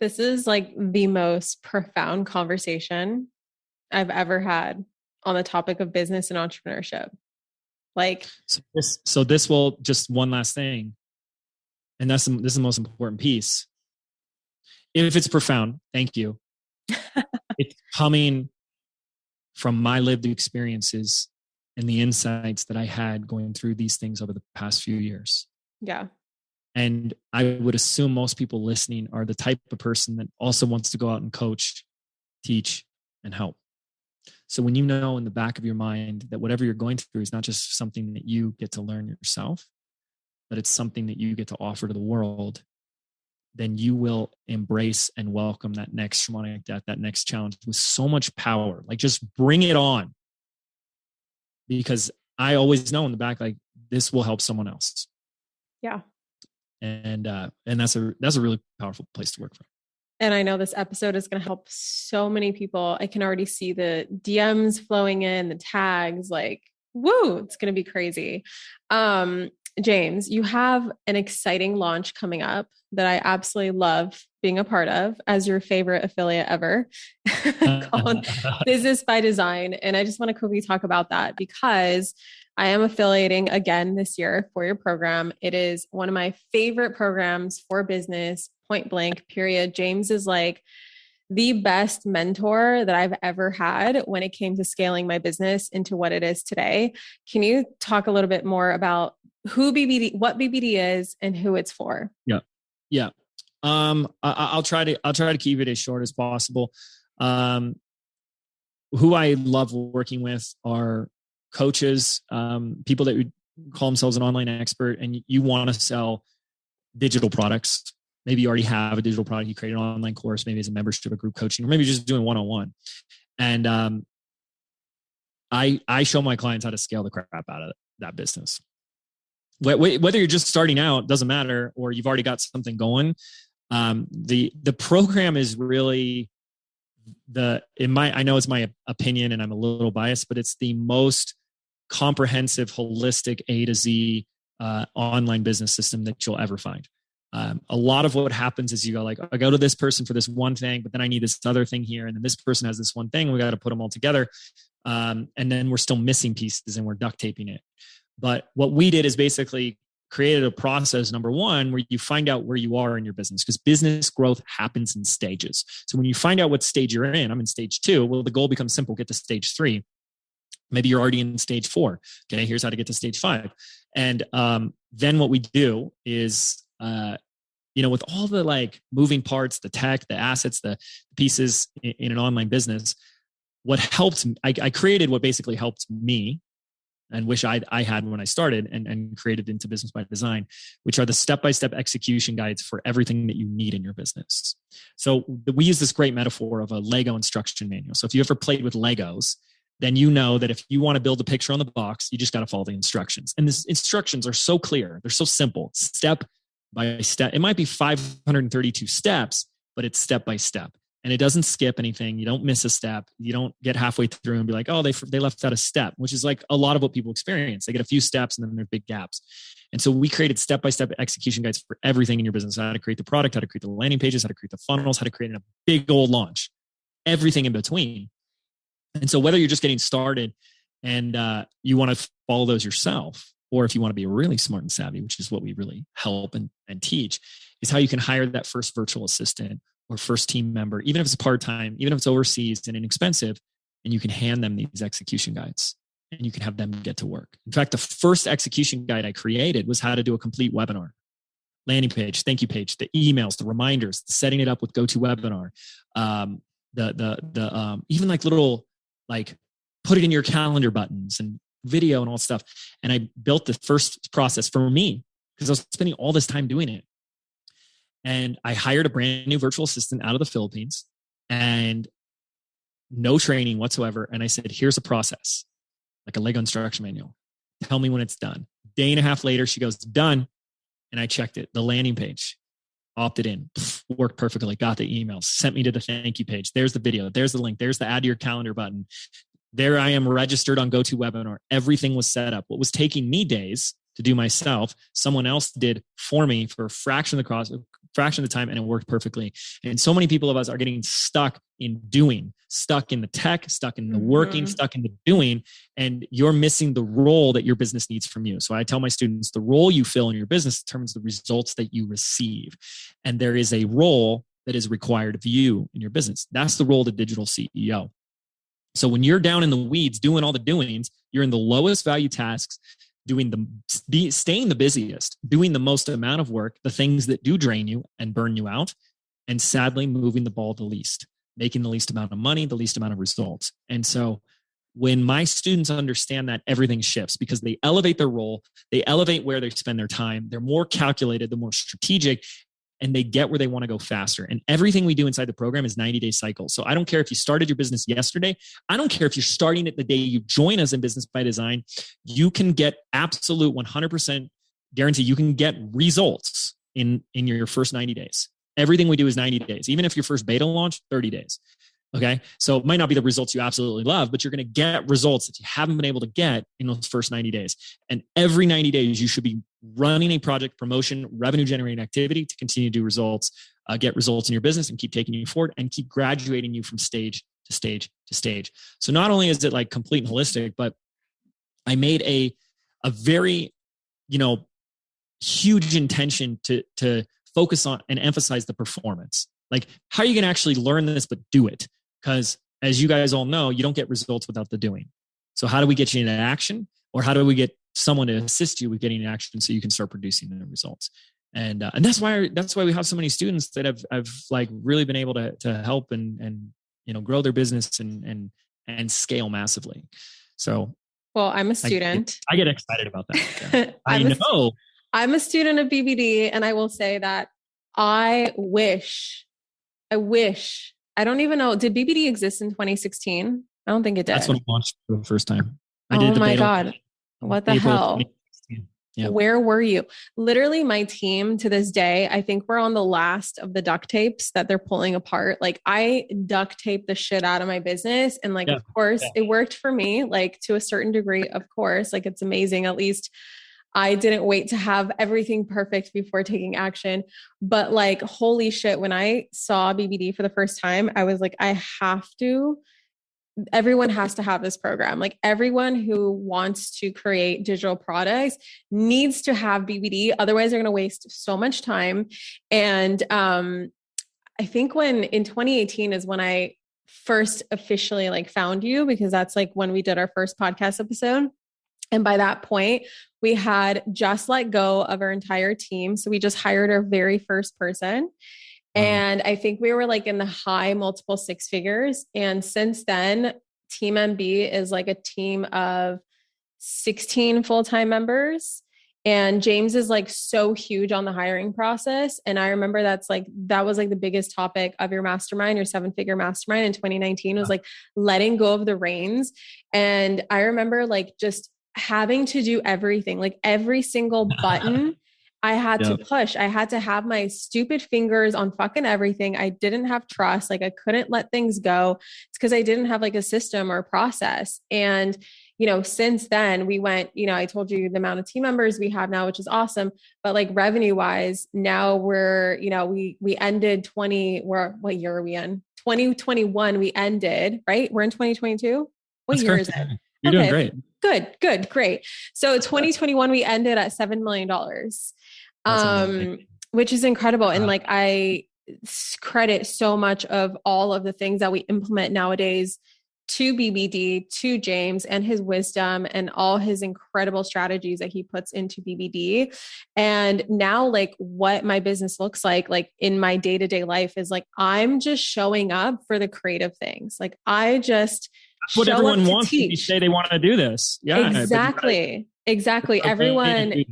Speaker 1: This is like the most profound conversation I've ever had on the topic of business and entrepreneurship. Like,
Speaker 3: so this will just one last thing. And this is the most important piece. If it's profound, thank you. It's coming from my lived experiences and the insights that I had going through these things over the past few years.
Speaker 1: Yeah.
Speaker 3: And I would assume most people listening are the type of person that also wants to go out and coach, teach, and help. So when you know in the back of your mind that whatever you're going through is not just something that you get to learn yourself, but it's something that you get to offer to the world, then you will embrace and welcome that next shamanic death, that next challenge with so much power. Like just bring it on. Because I always know in the back, like this will help someone else.
Speaker 1: Yeah.
Speaker 3: And that's a really powerful place to work from.
Speaker 1: And I know this episode is going to help so many people. I can already see the DMs flowing in, the tags, like, woo, it's going to be crazy. James, you have an exciting launch coming up that I absolutely love being a part of as your favorite affiliate ever called Business by Design. And I just want to quickly talk about that because I am affiliating again this year for your program. It is one of my favorite programs for business, point blank, period. James is like the best mentor that I've ever had when it came to scaling my business into what it is today. Can you talk a little bit more about what BBD is and who it's for?
Speaker 3: Yeah. I'll try to keep it as short as possible. Who I love working with are coaches, people that would call themselves an online expert, and you want to sell digital products. Maybe you already have a digital product. You create an online course, maybe as a membership, a group coaching, or maybe you're just doing one-on-one. And I show my clients how to scale the crap out of that business. Whether you're just starting out, doesn't matter, or you've already got something going. The program is really I know it's my opinion and I'm a little biased, but it's the most comprehensive, holistic A to Z online business system that you'll ever find. A lot of what happens is you go like, I go to this person for this one thing, but then I need this other thing here. And then this person has this one thing. And we got to put them all together. And then we're still missing pieces and we're duct taping it. But what we did is basically created a process, number one, where you find out where you are in your business, because business growth happens in stages. So when you find out what stage you're in, I'm in stage 2. Well, the goal becomes simple. Get to stage 3. Maybe you're already in stage 4. Okay. Here's how to get to stage 5. And then what we do is, with all the like moving parts, the tech, the assets, the pieces in an online business, what helped, I created what basically helped me and wish I had when I started and created into Business by Design, which are the step-by-step execution guides for everything that you need in your business. So we use this great metaphor of a Lego instruction manual. So if you ever played with Legos, then you know that if you want to build a picture on the box, you just got to follow the instructions. And the instructions are so clear. They're so simple, step by step. It might be 532 steps, but it's step by step. And it doesn't skip anything. You don't miss a step. You don't get halfway through and be like, oh, they left out a step, which is like a lot of what people experience. They get a few steps and then there's big gaps. And so we created step-by-step execution guides for everything in your business: how to create the product, how to create the landing pages, how to create the funnels, how to create a big old launch, everything in between. And so whether you're just getting started and you want to follow those yourself, or if you want to be really smart and savvy, which is what we really help and teach, is how you can hire that first virtual assistant or first team member, even if it's part-time, even if it's overseas and inexpensive, and you can hand them these execution guides and you can have them get to work. In fact, the first execution guide I created was how to do a complete webinar, landing page, thank you page, the emails, the reminders, the setting it up with GoToWebinar, even like little, like put it in your calendar buttons and video and all that stuff. And I built the first process for me because I was spending all this time doing it. And I hired a brand new virtual assistant out of the Philippines and no training whatsoever. And I said, here's a process, like a Lego instruction manual. Tell me when it's done. Day and a half later, she goes, done. And I checked it. The landing page, opted in, worked perfectly, got the emails, sent me to the thank you page. There's the video. There's the link. There's the add to your calendar button. There I am registered on GoToWebinar. Everything was set up. What was taking me days to do myself, someone else did for me for a fraction of the time, and it worked perfectly. And so many people of us are getting stuck in doing, stuck in the tech, stuck in the working, stuck in the doing, and you're missing the role that your business needs from you. So I tell my students, the role you fill in your business determines the results that you receive. And there is a role that is required of you in your business. That's the role of the digital CEO. So when you're down in the weeds doing all the doings, you're in the lowest value tasks, staying the busiest, doing the most amount of work, the things that do drain you and burn you out, and sadly moving the ball the least, making the least amount of money, the least amount of results. And so when my students understand that, everything shifts because they elevate their role, they elevate where they spend their time, they're more calculated, they're more strategic, and they get where they want to go faster. And everything we do inside the program is 90-day cycles. So I don't care if you started your business yesterday. I don't care if you're starting it the day you join us in Business by Design. You can get absolute 100% guarantee. You can get results in your first 90 days. Everything we do is 90 days. Even if your first beta launch, 30 days. Okay. So it might not be the results you absolutely love, but you're going to get results that you haven't been able to get in those first 90 days. And every 90 days, you should be running a project, promotion, revenue generating activity to continue to do results, get results in your business and keep taking you forward and keep graduating you from stage to stage to stage. So not only is it like complete and holistic, but I made a very, huge intention to focus on and emphasize the performance. Like, how are you going to actually learn this, but do it? Because as you guys all know, you don't get results without the doing. So how do we get you into action? Or how do we get someone to assist you with getting into action so you can start producing the results? And that's why we have so many students that have like really been able to help and grow their business and scale massively. So,
Speaker 1: well, I'm a student.
Speaker 3: I get excited about that. Yeah.
Speaker 1: I'm a student of BBD, and I will say that I wish, I don't even know. Did BBD exist in 2016? I don't think it did.
Speaker 3: That's when I launched for the first time.
Speaker 1: Oh my God. What the hell?
Speaker 3: Yeah.
Speaker 1: Where were you? Literally my team to this day, I think we're on the last of the duct tapes that they're pulling apart. Like I duct tape the shit out of my business. And of course it worked for me, like to a certain degree, of course, like it's amazing. At least I didn't wait to have everything perfect before taking action. But like, holy shit, when I saw BBD for the first time, I was like, everyone has to have this program. Like everyone who wants to create digital products needs to have BBD. Otherwise they're going to waste so much time. And I think in 2018 is when I first officially like found you, because that's like when we did our first podcast episode. And by that point, we had just let go of our entire team. So we just hired our very first person. And I think we were like in the high multiple six figures. And since then, Team MB is like a team of 16 full-time members. And James is like so huge on the hiring process. And I remember that was like the biggest topic of your mastermind, your 7-figure mastermind in 2019 was like letting go of the reins. And I remember like just having to do everything, like every single button I had to push. I had to have my stupid fingers on fucking everything. I didn't have trust. Like I couldn't let things go. It's because I didn't have like a system or process. And since then we went, I told you the amount of team members we have now, which is awesome. But like revenue wise, now we're, we ended what year are we in? 2021, we ended, right? We're in 2022. What
Speaker 3: That's
Speaker 1: year
Speaker 3: correct.
Speaker 1: is it?
Speaker 3: You're doing great.
Speaker 1: Good, great. So 2021, we ended at $7 million, which is incredible. And like, I credit so much of all of the things that we implement nowadays to BBD, to James and his wisdom and all his incredible strategies that he puts into BBD. And now like what my business looks like in my day-to-day life is like, I'm just showing up for the creative things. Like I just
Speaker 3: That's what everyone wants to say they want to do this. Yeah,
Speaker 1: exactly. Everyone.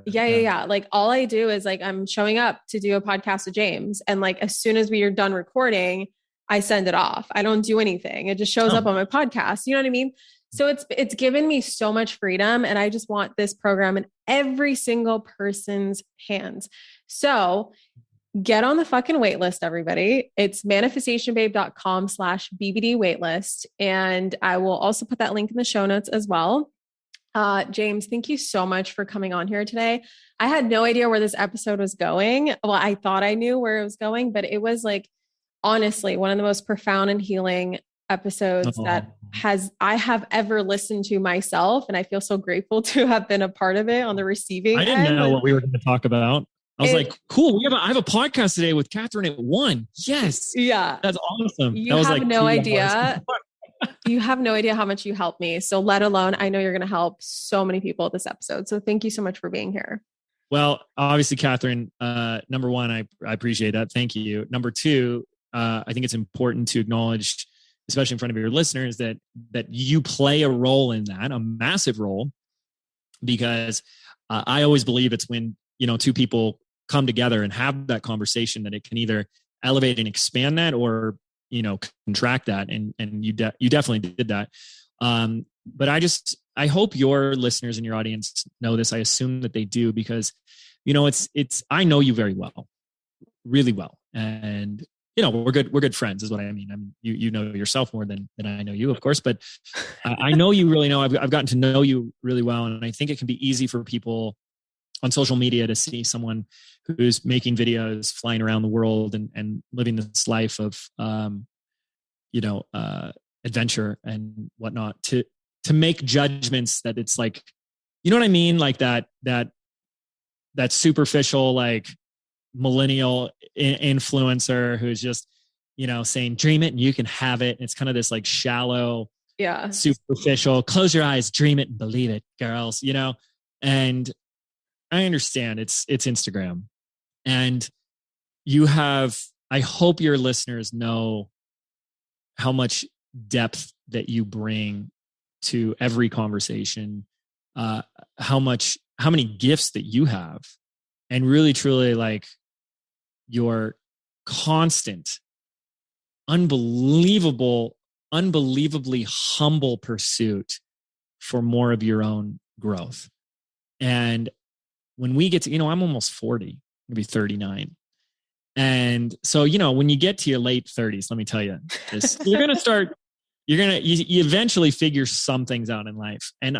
Speaker 1: Yeah. Like all I do is like, I'm showing up to do a podcast with James. And like, as soon as we are done recording, I send it off. I don't do anything. It just shows up on my podcast. You know what I mean? So it's given me so much freedom. And I just want this program in every single person's hands. So get on the fucking wait list, everybody. It's manifestationbabe.com/BBD waitlist. And I will also put that link in the show notes as well. James, thank you so much for coming on here today. I had no idea where this episode was going. Well, I thought I knew where it was going, but it was like, honestly, one of the most profound and healing episodes that I have ever listened to myself. And I feel so grateful to have been a part of it on the receiving end.
Speaker 3: I didn't know what we were going to talk about. I was like, cool. I have a podcast today with Catherine at 1. Yes.
Speaker 1: Yeah.
Speaker 3: That's awesome.
Speaker 1: You have no idea. You have no idea how much you helped me. So let alone, I know you're going to help so many people with this episode. So thank you so much for being here.
Speaker 3: Well, obviously, Catherine, number one, I appreciate that. Thank you. Number two, I think it's important to acknowledge, especially in front of your listeners, that you play a role in that, a massive role, because I always believe it's when, two people come together and have that conversation that it can either elevate and expand that or, contract that. And you definitely did that. But I hope your listeners and your audience know this. I assume that they do because, I know you very well, really well. And, we're good friends is what I mean. You know yourself more than I know you, of course, but I know you really know, I've gotten to know you really well. And I think it can be easy for people on social media to see someone who's making videos, flying around the world and living this life of, adventure and whatnot to make judgments that it's like, you know what I mean? Like that superficial, like millennial influencer who's just, saying, dream it and you can have it. And it's kind of this like shallow, superficial, close your eyes, dream it and believe it, girls, and I understand it's Instagram and I hope your listeners know how much depth that you bring to every conversation, how many gifts that you have, and really truly like your constant, unbelievably humble pursuit for more of your own growth. And when we get to, I'm almost 40, maybe 39. And so, when you get to your late 30s, let me tell you this, you eventually figure some things out in life. And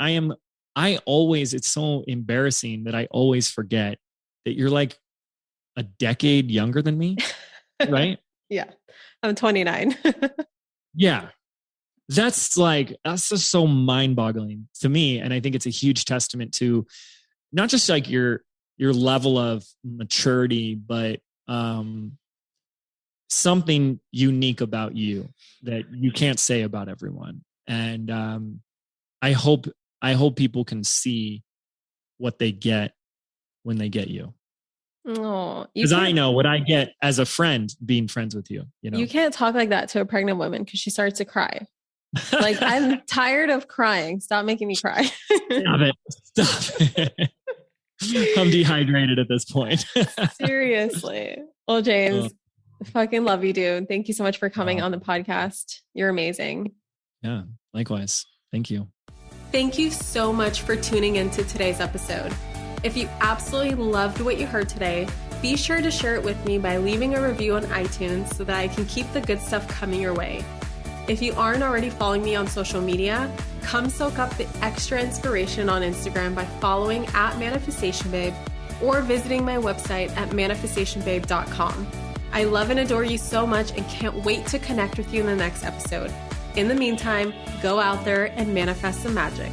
Speaker 3: it's so embarrassing that I always forget that you're like a decade younger than me, right?
Speaker 1: Yeah. I'm 29.
Speaker 3: Yeah. That's just so mind-boggling to me. And I think it's a huge testament to not just like your level of maturity, but something unique about you that you can't say about everyone. And I hope people can see what they get when they get you.
Speaker 1: Oh,
Speaker 3: because I know what I get as a friend being friends with you.
Speaker 1: You can't talk like that to a pregnant woman because she starts to cry. Like, I'm tired of crying. Stop making me cry.
Speaker 3: Stop it. Stop it. I'm dehydrated at this point.
Speaker 1: Seriously. Well, James, fucking love you, dude. Thank you so much for coming on the podcast. You're amazing.
Speaker 3: Yeah, likewise. Thank you.
Speaker 1: Thank you so much for tuning into today's episode. If you absolutely loved what you heard today, be sure to share it with me by leaving a review on iTunes so that I can keep the good stuff coming your way. If you aren't already following me on social media, come soak up the extra inspiration on Instagram by following @ManifestationBabe or visiting my website at manifestationbabe.com. I love and adore you so much and can't wait to connect with you in the next episode. In the meantime, go out there and manifest some magic.